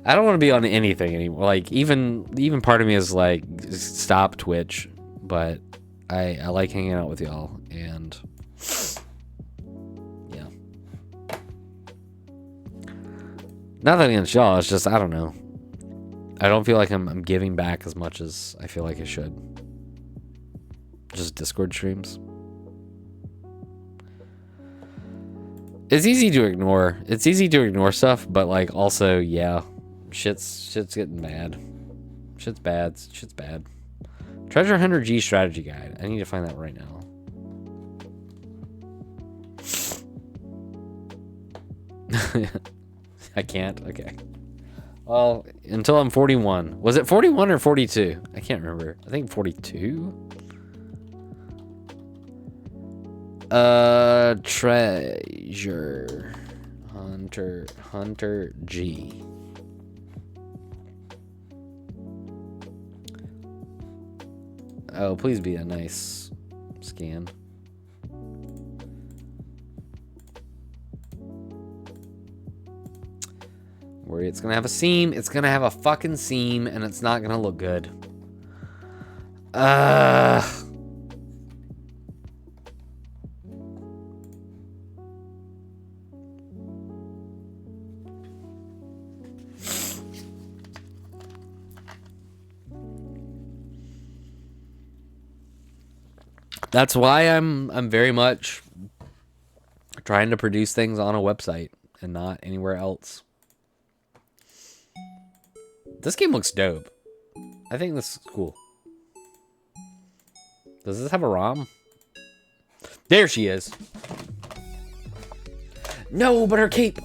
I don't want to be on anything anymore. Like, even part of me is like, stop Twitch, but I like hanging out with y'all, and yeah. Nothing against y'all. It's just, I don't know. I don't feel like I'm giving back as much as I feel like I should. Just Discord streams. It's easy to ignore. It's easy to ignore stuff, but, like, also, yeah. Shit's getting bad. Shit's bad. Shit's bad. Treasure Hunter G strategy guide. I need to find that right now. I can't? Okay. Well, until I'm 41. Was it 41 or 42? I can't remember. I think 42? Treasure Hunter G. Oh, please be a nice scan. Worry, it's gonna have a seam. It's gonna have a fucking seam, and it's not gonna look good. That's why I'm very much trying to produce things on a website and not anywhere else. This game looks dope. I think this is cool. Does this have a ROM? There she is. No, but her cape.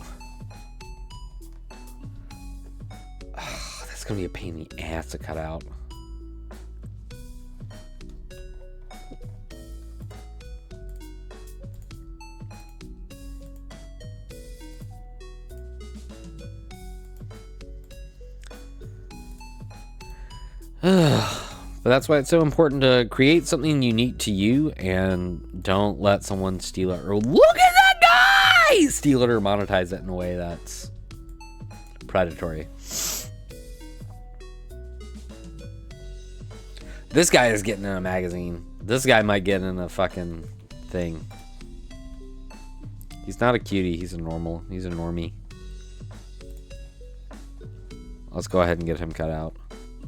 Oh, that's gonna be a pain in the ass to cut out. But that's why it's so important to create something unique to you and don't let someone steal it. Or look at that guy! Steal it or monetize it in a way that's predatory. This guy is getting in a magazine. This guy might get in a fucking thing. He's not a cutie. He's a normal. He's a normie. Let's go ahead and get him cut out.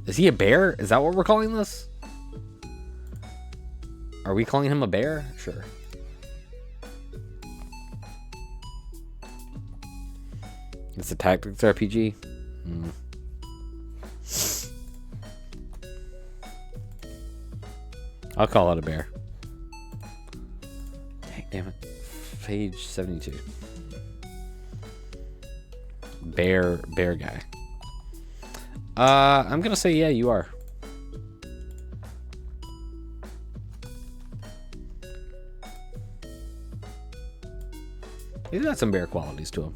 Is he a bear? Is that what we're calling this? Are we calling him a bear? Sure. It's a tactics RPG. I'll call it a bear. Dang, damn it. Page 72. Bear guy. I'm gonna say, yeah, you are. He's got some bear qualities to him.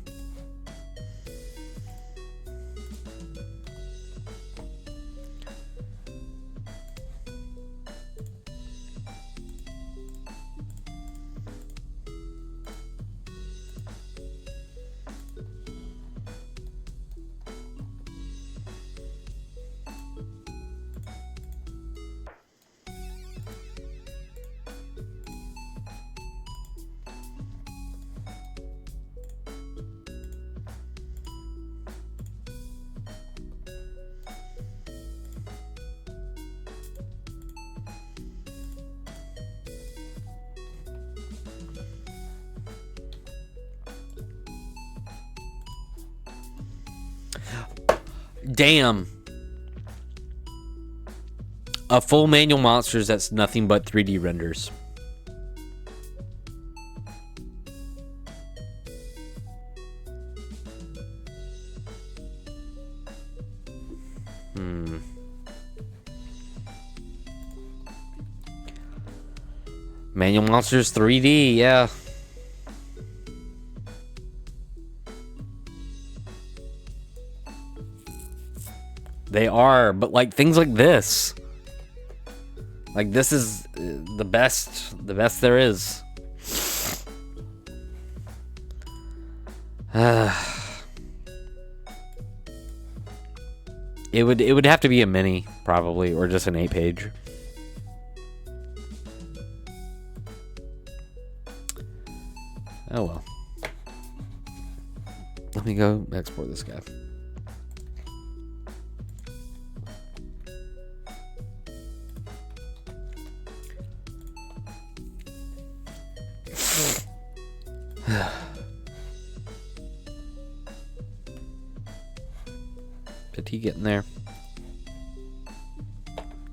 Damn. A full manual monsters that's nothing but 3D renders. Manual monsters 3D, yeah. They are, but like things like this. Like this is the best there is. It would have to be a mini, probably, or just an 8-page. Oh well. Let me go export this guy. Petite getting there.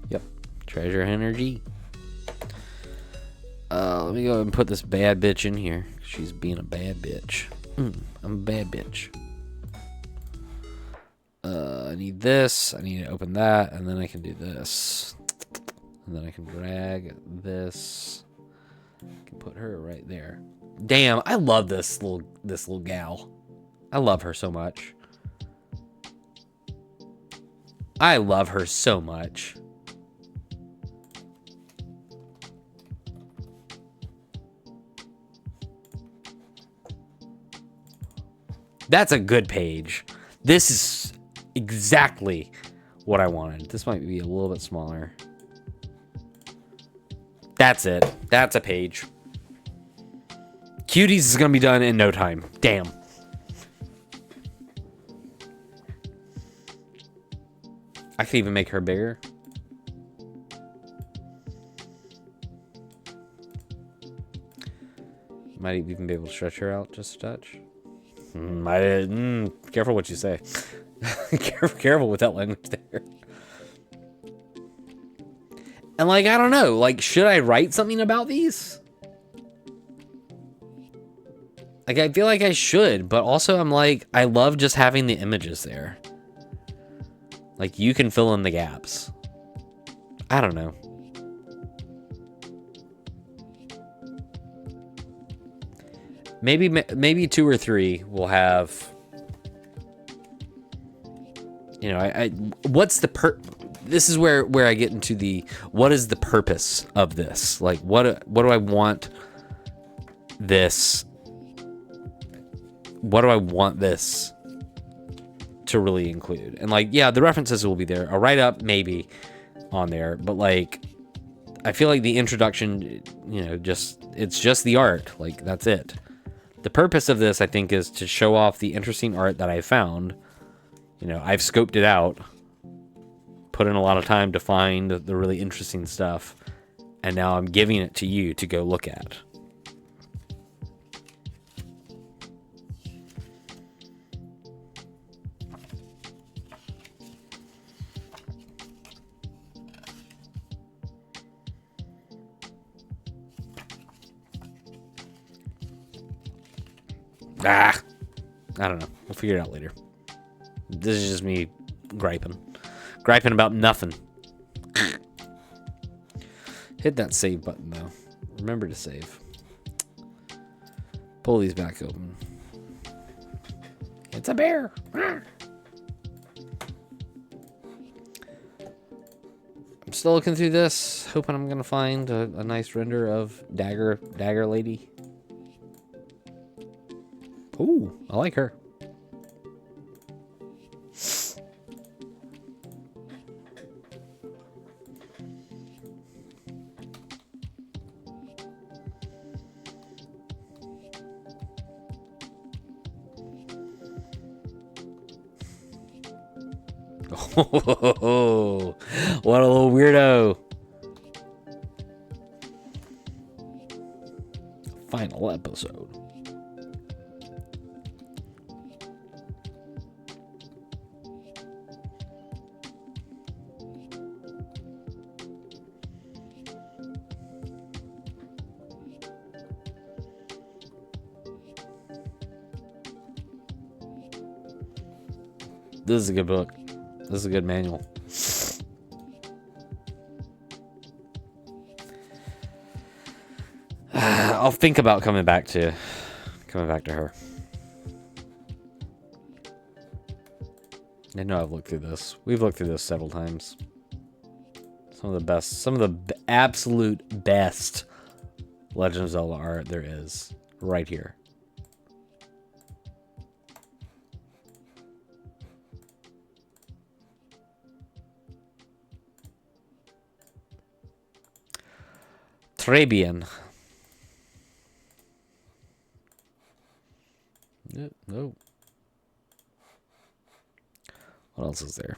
Yep. Treasure energy. Let me go ahead and put this bad bitch in here. She's being a bad bitch. I'm a bad bitch. I need this. I need to open that, and then I can do this. And then I can drag this. I can put her right there. Damn, I love this little gal. I love her so much. I love her so much. That's a good page. This is exactly what I wanted. This might be a little bit smaller. That's it. That's a page. Cuties is gonna be done in no time. Damn. I could even make her bigger. Might even be able to stretch her out just a touch. Careful what you say. Careful with that language there. And like, I don't know, like, should I write something about these? Like, I feel like I should, but also I'm like, I love just having the images there. Like, you can fill in the gaps. I don't know. Maybe 2 or 3 will have, you know, what's the this is where I get into the, what is the purpose of this? Like, what do I want this, what do I want this to really include? And like, yeah, the references will be there. A write-up maybe on there, but like, I feel like the introduction, you know, it's just the art. Like, that's it. The purpose of this, I think, is to show off the interesting art that I found. You know, I've scoped it out, put in a lot of time to find the really interesting stuff, and now I'm giving it to you to go look at. I don't know. We'll figure it out later. This is just me griping about nothing. Hit that save button, though. Remember to save. Pull these back open. It's a bear. I'm still looking through this, hoping I'm gonna find a nice render of Dagger Lady. Ooh, I like her. Oh, what a little weirdo. Final episode. This is a good book. This is a good manual. I'll think about coming back to her. I know I've looked through this. We've looked through this several times. Some of the absolute best Legend of Zelda art there is right here. Très bien. No. What else is there?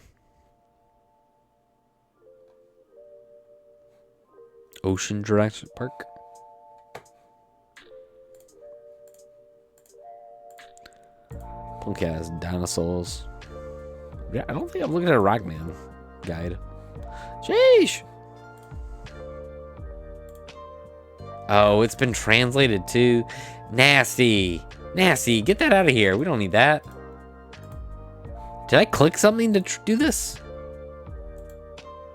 Ocean Jurassic Park. Punk has dinosaurs. Yeah, I don't think I'm looking at a Rockman guide. Sheesh. Oh, it's been translated too. Nasty. Nasty. Get that out of here. We don't need that. Did I click something to do this?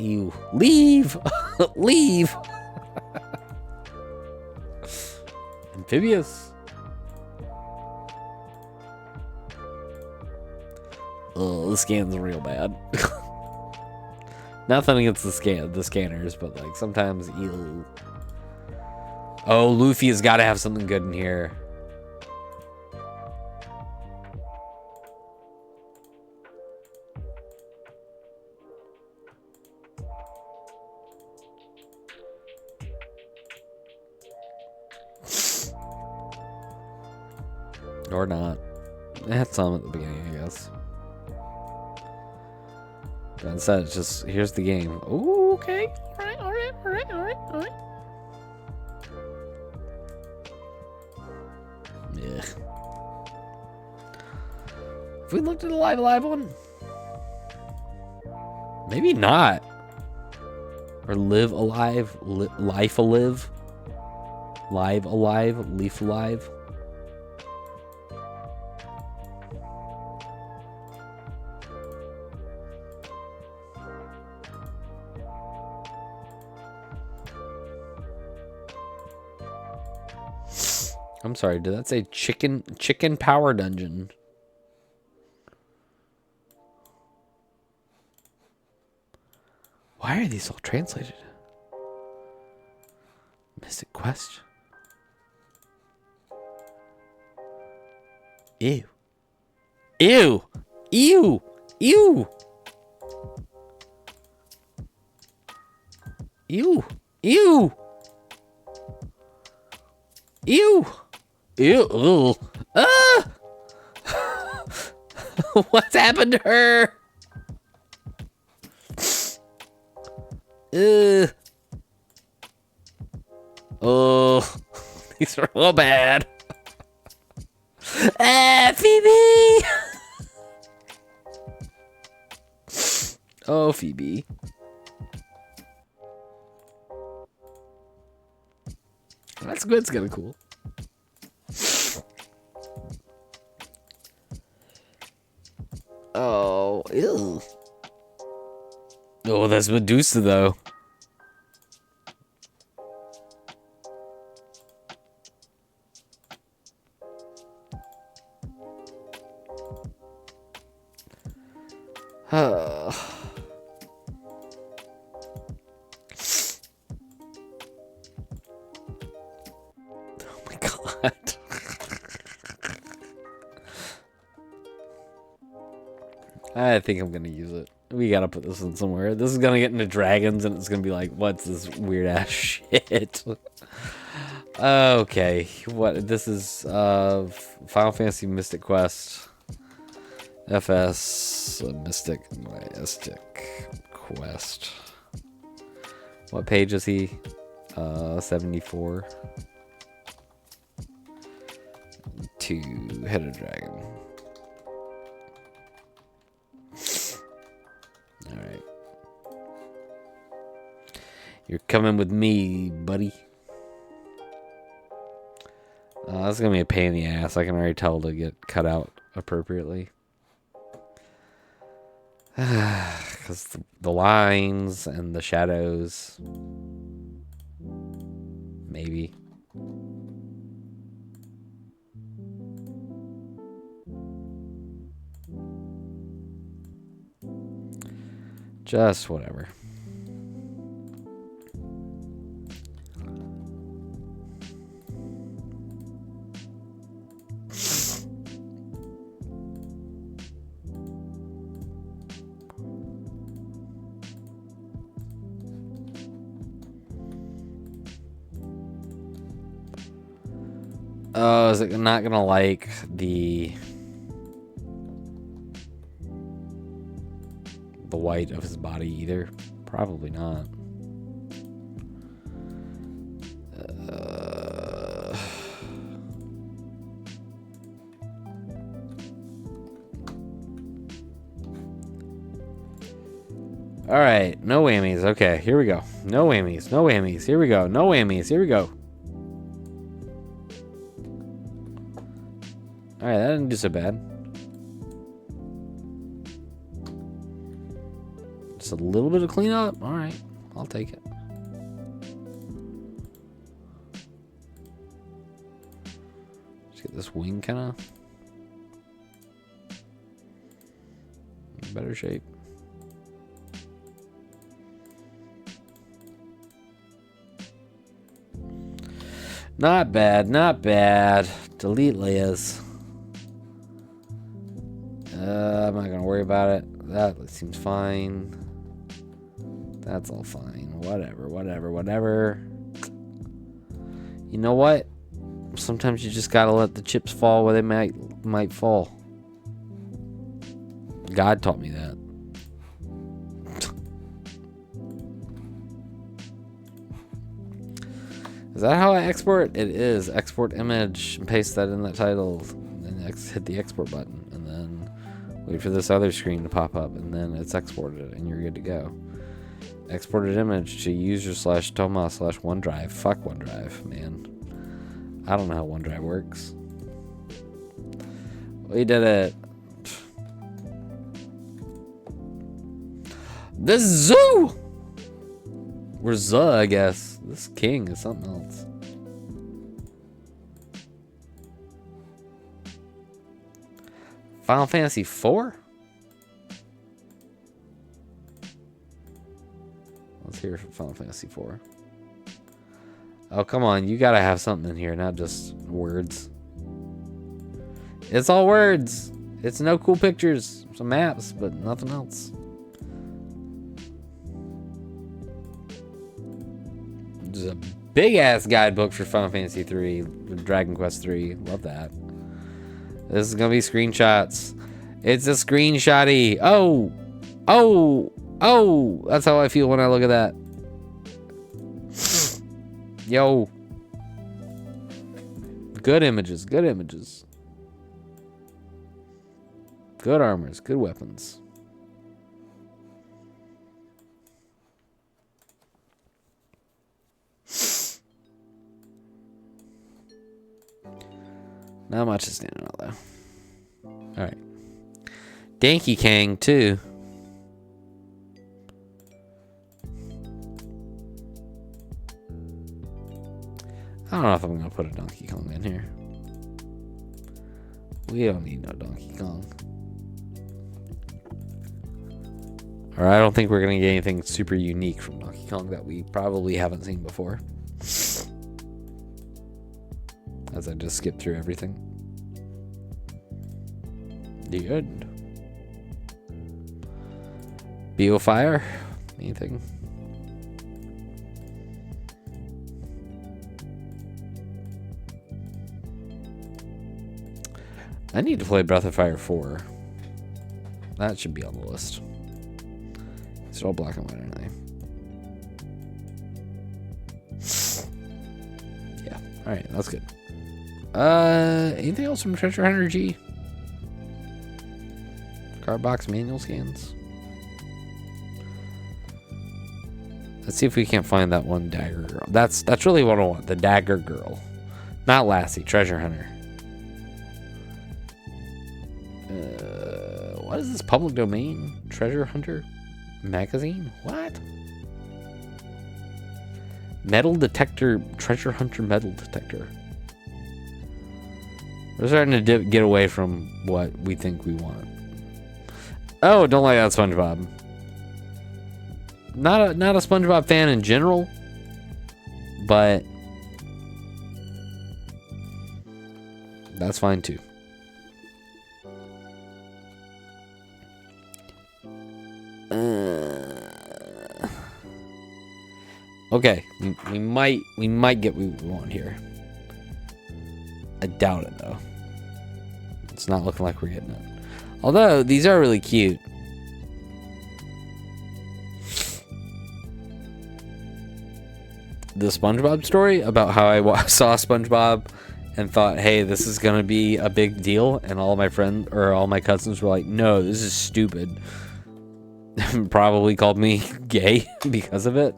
You leave. Leave. Amphibious. Oh, the scan's real bad. Nothing against the scanners, but like sometimes ew. Oh, Luffy has got to have something good in here. Or not. It had some at the beginning, I guess. But instead, it's just, here's the game. Ooh, okay. Alright. Yeah. Have we looked at a live one? Maybe not. Or live alive, life alive, live alive, leaf alive. I'm sorry, did that say chicken power dungeon? Why are these all translated? Mystic Quest. Ew. Ew. Ew. Ew. Ew. Ew. Ew. Ew. Ew. Ah! What's happened to her? Oh, these are all bad. Ah, Phoebe! Oh, Phoebe. That's good. It's kind of cool. Oh, ew. Oh, that's Medusa, though. Oh my god. I think I'm gonna use it. We gotta put this in somewhere. This is gonna get into dragons and it's gonna be like, what's this weird ass shit? Okay, what this is Final Fantasy Mystic Quest. FS Mystic Quest. What page is he? 74. To hit a dragon. Alright. You're coming with me, buddy. That's gonna be a pain in the ass. I can already tell to get cut out appropriately. Because the lines and the shadows. Maybe. Just whatever. Oh, is it not gonna like the white of his body either? Probably not. All right, no whammies. Okay, here we go. No whammies. No whammies. Here we go. No whammies. Here we go. All right, that didn't do so bad. Just a little bit of cleanup. All right, I'll take it. Just get this wing kind of in better shape. Not bad, not bad. Delete layers. I'm not gonna worry about it. That seems fine. That's all fine. Whatever, whatever, whatever. You know what? Sometimes you just gotta let the chips fall where they might fall. God taught me that. Is that how I export? It is. Export image and paste that in that title and hit the export button and then wait for this other screen to pop up and then it's exported and you're good to go. Exported image to user/Toma/OneDrive. Fuck OneDrive, man. I don't know how OneDrive works. We did it. The zoo! We're I guess. This king is something else. Final Fantasy 4? Let's hear from Final Fantasy 4. Oh, come on. You gotta have something in here, not just words. It's all words. It's no cool pictures. Some maps, but nothing else. There's a big-ass guidebook for Final Fantasy 3. Dragon Quest 3. Love that. This is gonna be screenshots. It's a screenshotty. Oh! Oh! Oh! That's how I feel when I look at that. Yo. Good images. Good images. Good armors. Good weapons. Not much is standing out though. Alright. Donkey Kong too. I don't know if I'm going to put a Donkey Kong in here. We don't need no Donkey Kong. Or I don't think we're going to get anything super unique from Donkey Kong that we probably haven't seen before. As I just skip through everything. The end. BioFire? Anything? I need to play Breath of Fire 4. That should be on the list. It's all black and white, aren't they? Yeah. Alright, that's good. Anything else from Treasure Hunter G? Card box manual scans. Let's see if we can't find that one dagger girl. That's really what I want. The dagger girl. Not Lassie, Treasure Hunter. What is this public domain? Treasure Hunter magazine? What? Metal detector, Treasure Hunter metal detector. We're starting to get away from what we think we want. Oh, don't like that SpongeBob. Not a SpongeBob fan in general, but that's fine too. Okay, we might get what we want here. I doubt it though. It's not looking like we're getting it. Although these are really cute. The SpongeBob story about how I saw SpongeBob and thought, hey, this is gonna be a big deal, and all my friends or all my cousins were like, no, this is stupid. Probably called me gay because of it.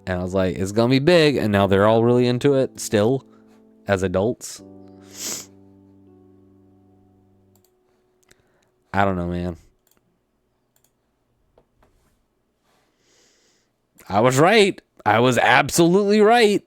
And I was like, it's gonna be big, and now they're all really into it still as adults. I don't know, man. I was right. I was absolutely right.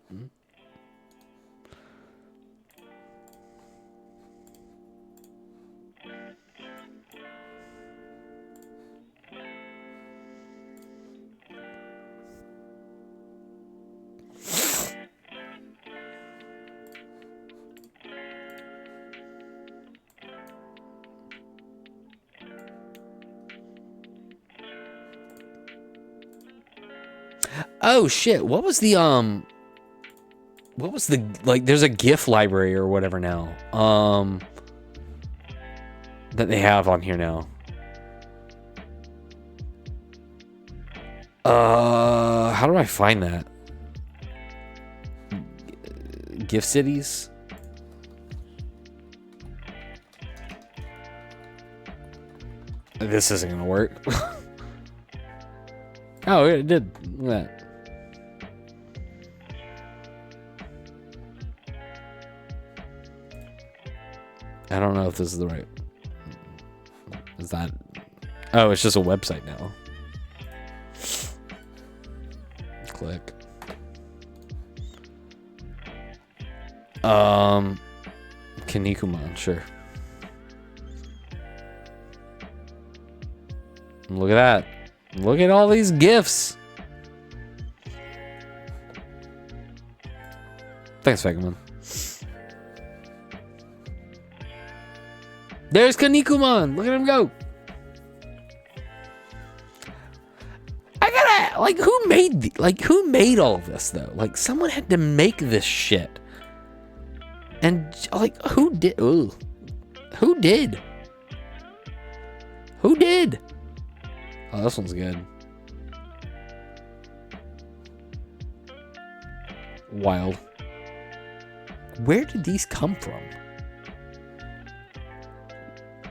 Oh shit, what was the like there's a GIF library or whatever now that they have on here now. How do I find that? GIF cities? This isn't gonna work. Oh, it did. Look at that. I don't know if this is the right. Is that? Oh, it's just a website now. Click. Kinnikuman, sure. Look at that. Look at all these gifts. Thanks, Vegaman. There's Kanikuman. Look at him go. I gotta, like, who made all this, though? Like, someone had to make this shit. And, like, who did? Ooh. Who did? Who did? Oh, this one's good. Wild. Where did these come from?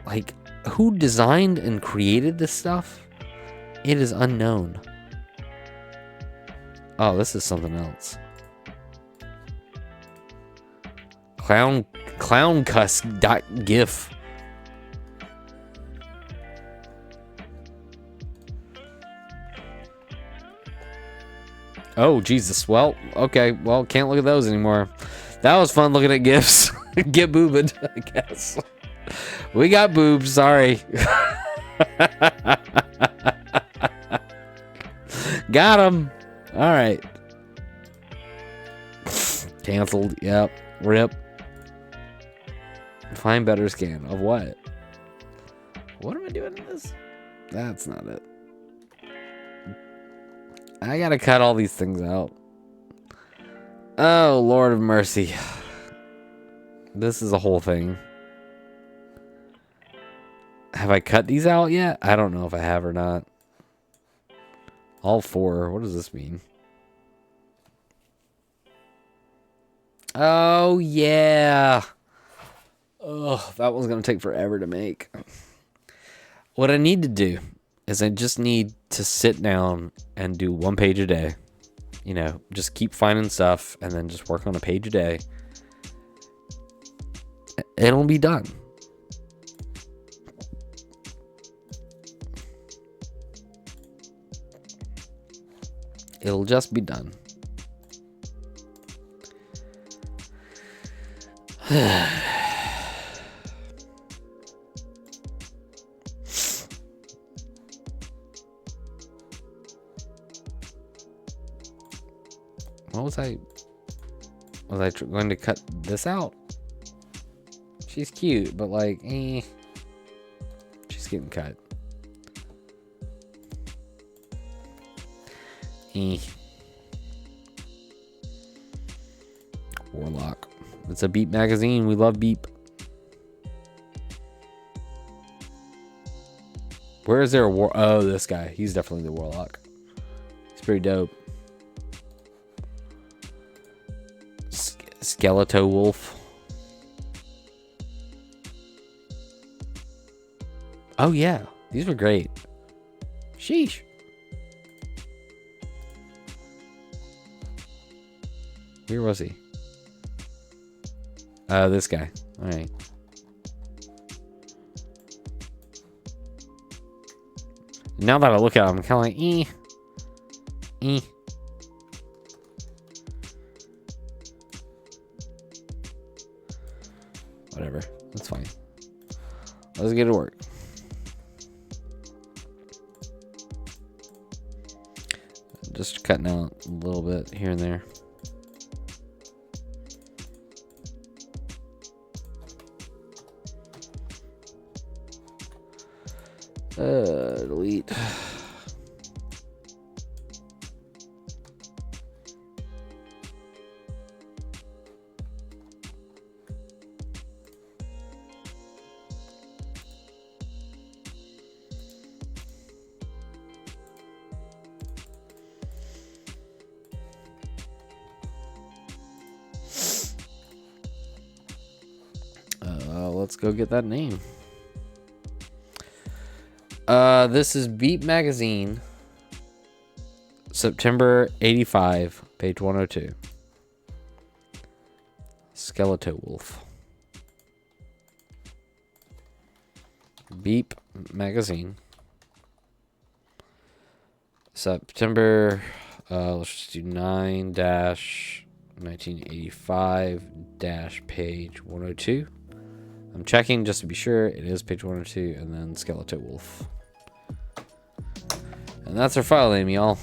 Like, who designed and created this stuff? It is unknown. Oh, this is something else. Clowncuss.gif. Oh, Jesus. Well, okay. Well, can't look at those anymore. That was fun looking at gifs. Get boobed, I guess. We got boobs. Sorry. Got him. All right. Canceled. Yep. Rip. Find better scan. Of what? What am I doing in this? That's not it. I gotta cut all these things out. Oh, Lord of mercy. This is a whole thing. Have I cut these out yet? I don't know if I have or not. All four. What does this mean? Oh, yeah. Oh, that one's going to take forever to make. What I need to do is I just need to sit down and do 1 page a day. You know, just keep finding stuff and then just work on a page a day. It'll be done. It'll just be done. What was I? Was I going to cut this out? She's cute, but like, she's getting cut. Warlock. It's a Beep magazine. We love Beep. Where is there a war? Oh, this guy. He's definitely the Warlock. He's pretty dope. Skeleto Wolf. Oh, yeah. These were great. Sheesh. Where was he? This guy. All right. Now that I look at him, I'm kind of like, Whatever. That's fine. Let's get to work. Just cutting out a little bit here and there. Delete. Let's go get that name. This is Beep Magazine, September 85, page 102. Skeleto Wolf. Beep Magazine. September, let's just do 9-1985 page 102. I'm checking just to be sure. It is page 102, and then Skeleto Wolf. And that's our file name, y'all.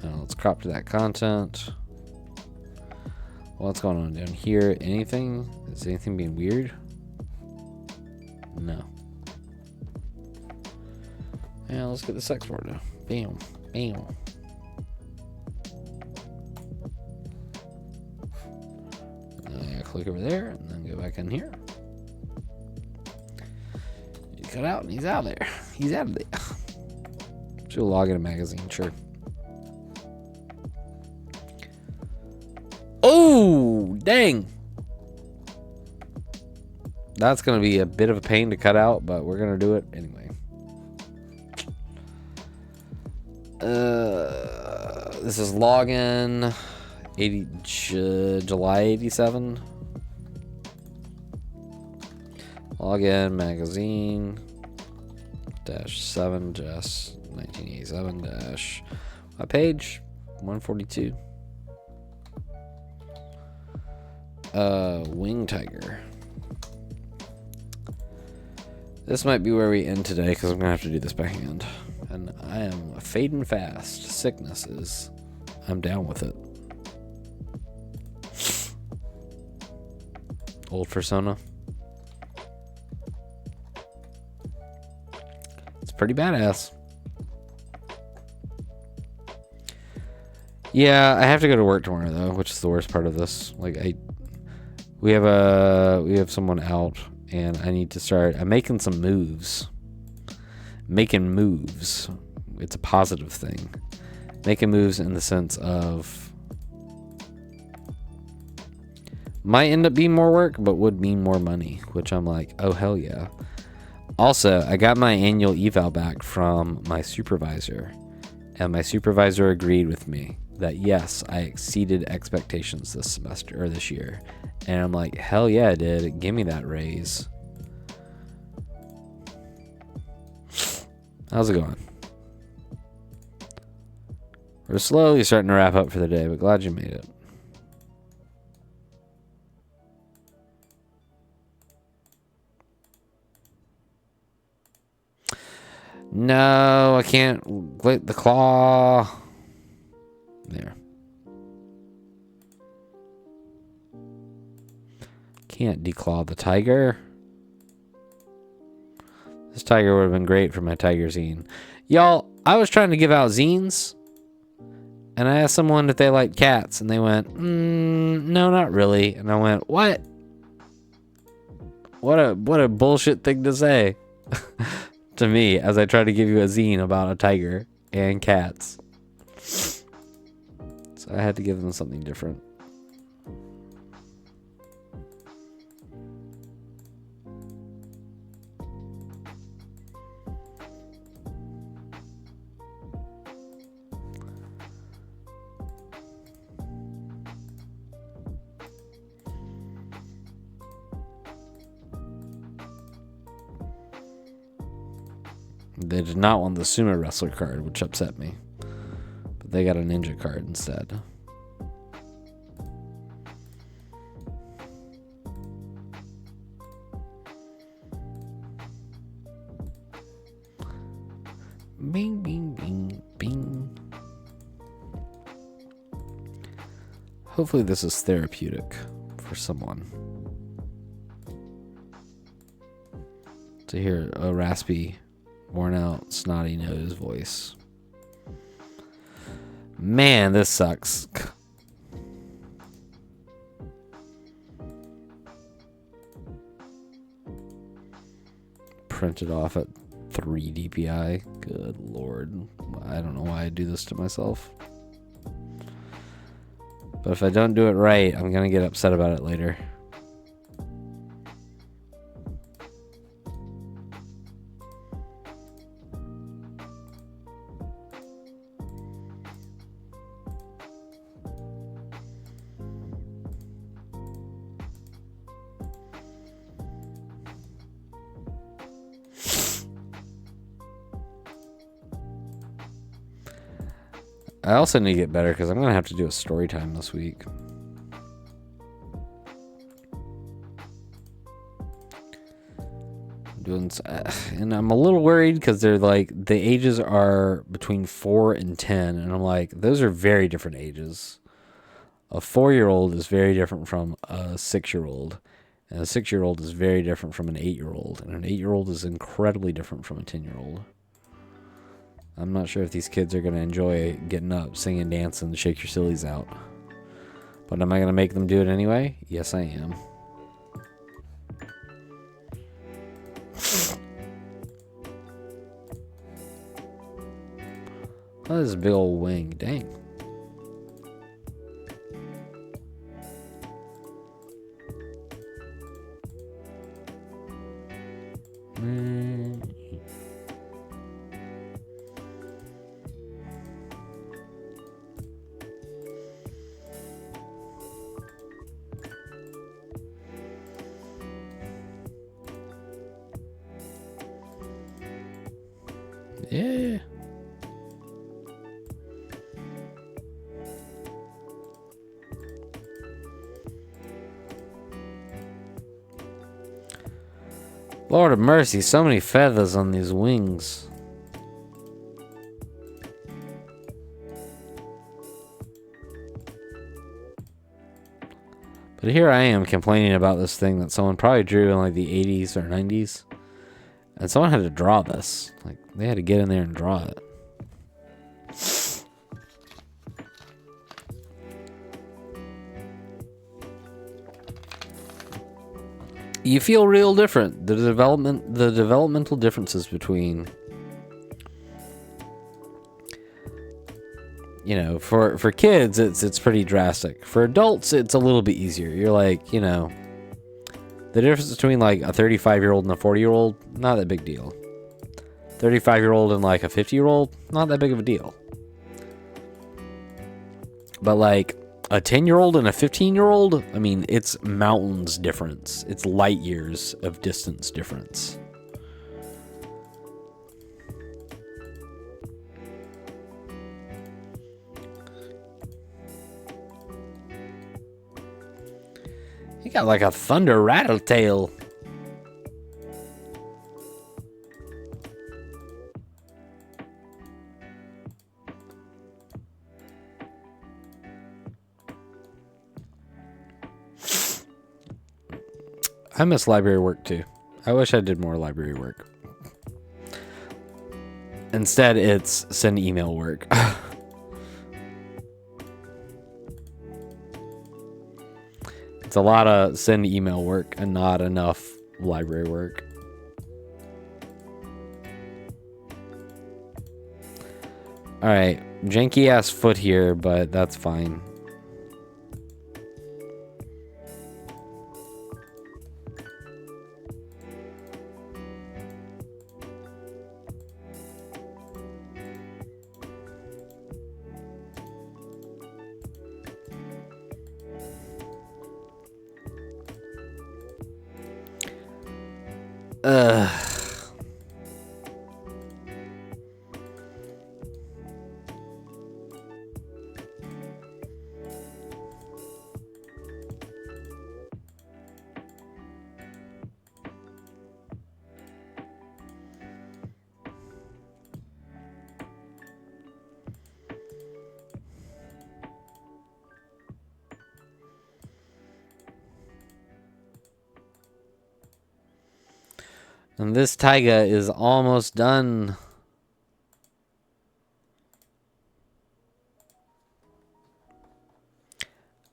Let's crop to that content. What's going on down here? Anything? Is anything being weird? No. Yeah, let's get this export now. Bam. Bam. Click over there and then go back in here. You cut out and he's out there. He's out of there. Should log in a magazine, sure. Oh, dang. That's going to be a bit of a pain to cut out, but we're going to do it anyway. This is login 80 July 87. Login magazine -7 just 1987 dash my page 142. Wing Tiger. This might be where we end today because I'm gonna have to do this by hand, and I am fading fast. Sickness is, I'm down with it. Old persona. It's pretty badass. Yeah, I have to go to work tomorrow though, which is the worst part of this. Like we have someone out, and I need to start. I'm making some moves. Making moves. It's a positive thing. Making moves in the sense of might end up being more work, but would mean more money, which I'm like, oh hell yeah. Also, I got my annual eval back from my supervisor, and my supervisor agreed with me that yes, I exceeded expectations this semester or this year. And I'm like, hell yeah, I did. Give me that raise. How's it going? We're slowly starting to wrap up for the day, but glad you made it. No, I can't click the claw. There. Can't declaw the tiger. This tiger would have been great for my tiger zine. Y'all, I was trying to give out zines, and I asked someone if they liked cats, and they went, no, not really. And I went, what? What a bullshit thing to say to me as I try to give you a zine about a tiger and cats. So I had to give them something different. They did not want the sumo wrestler card, which upset me. But they got a ninja card instead. Bing, bing, bing, bing. Hopefully this is therapeutic for someone. To hear a raspy, worn out, snotty nose voice. Man, this sucks. Printed off at 3 DPI. Good lord. I don't know why I do this to myself. But if I don't do it right, I'm gonna get upset about it later. I also need to get better because I'm going to have to do a story time this week. And I'm a little worried because they're like, the ages are between 4 and 10. And I'm like, those are very different ages. A 4-year-old is very different from a 6-year-old. And a 6-year-old is very different from an 8-year-old. And an 8-year-old is incredibly different from a 10-year-old. I'm not sure if these kids are going to enjoy getting up, singing, dancing, shake your sillies out. But am I going to make them do it anyway? Yes, I am. Oh, this is a big old wing. Dang. Yeah. Lord of mercy, so many feathers on these wings. But here I am complaining about this thing that someone probably drew in like the 80s or 90s. And someone had to draw this. Like, they had to get in there and draw it. You feel real different. The developmental differences between, you know, for kids it's pretty drastic. For adults it's a little bit easier. You're like, you know, the difference between like a 35-year-old and a 40-year-old, not that big deal. 35-year-old and like a 50-year-old, not that big of a deal. But like a 10-year-old and a 15-year-old, I mean, it's mountains difference. It's light years of distance difference. You got like a thunder rattle tail. I miss library work too. I wish I did more library work. Instead, it's send email work. It's a lot of send email work and not enough library work. Alright, janky ass foot here, but that's fine. And this taiga is almost done.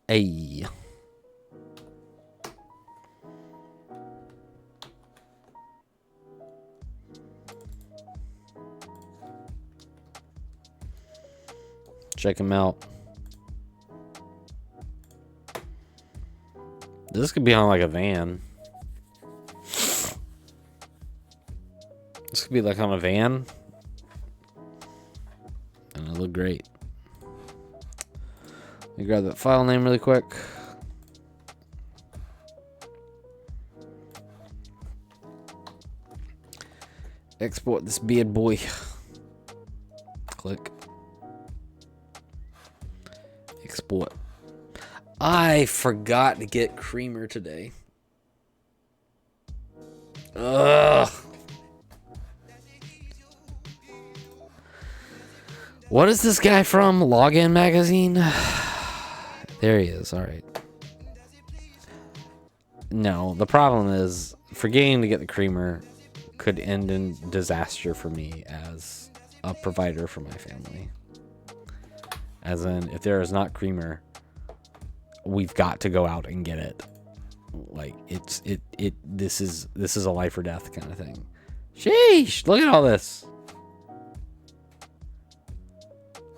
Ay. Check him out. This could be on like a van. This could be like on a van. And it'll look great. Let me grab that file name really quick. Export this beard boy. Click. Export. I forgot to get creamer today. Ugh. What is this guy from? Login Magazine? There he is. All right. No, the problem is forgetting to get the creamer could end in disaster for me as a provider for my family. As in, if there is not creamer, we've got to go out and get it. Like this is a life or death kind of thing. Sheesh, look at all this.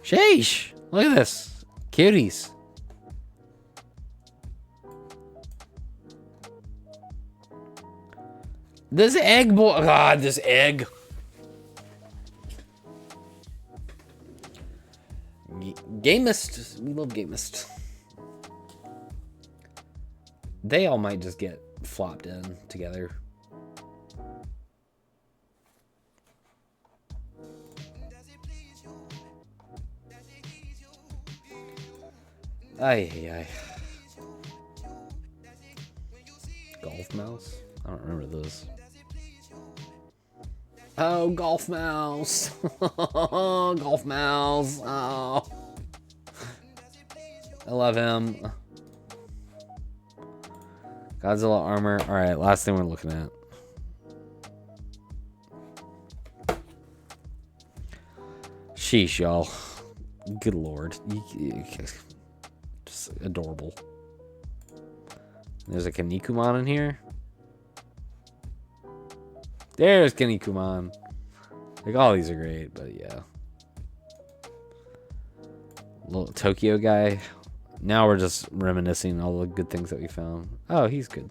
Sheesh, look at this. Cuties. This egg boy, God, this egg. Gamist, we love Gamist. They all might just get flopped in together. Ay. Golf mouse? I don't remember those. Oh, golf mouse. Golf mouse. Oh. I love him. Godzilla armor. All right, last thing we're looking at. Sheesh, y'all. Good lord. Just adorable. There's a Kanikuman in here. There's Kanikuman. Like, all these are great, but yeah. Little Tokyo guy. Now we're just reminiscing all the good things that we found. Oh, he's good.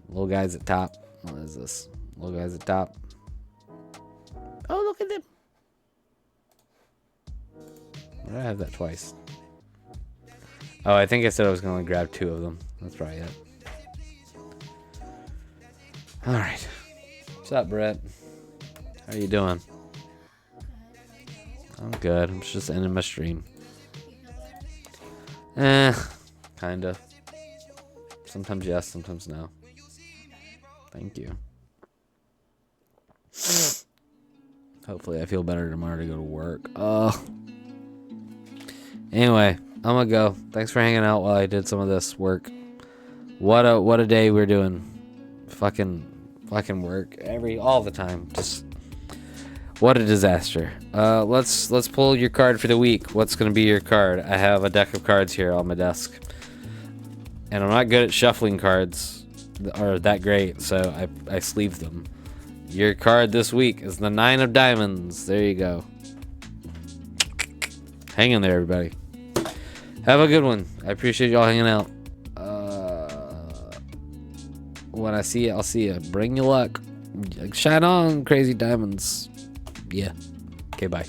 Little guys at top. What is this? Little guys at top. Oh, look at them. Why did I have that twice? Oh, I think I said I was going to grab 2 of them. That's probably it. All right. What's up, Brett? How are you doing? I'm good. I'm just ending my stream. Kinda. Sometimes yes, sometimes no. Thank you. Hopefully I feel better tomorrow to go to work. Anyway, I'm gonna go. Thanks for hanging out while I did some of this work. What a day we're doing. Fucking work all the time. Just what a disaster. Let's pull your card for the week. What's gonna be your card? I have a deck of cards here on my desk, and I'm not good at shuffling cards, or that great, so I sleeved them. Your card this week is the 9 of Diamonds. There you go. Hang in there, everybody. Have a good one. I appreciate y'all hanging out. When I see you, I'll see you. Bring you luck. Shine on, crazy diamonds. Yeah. Okay, bye.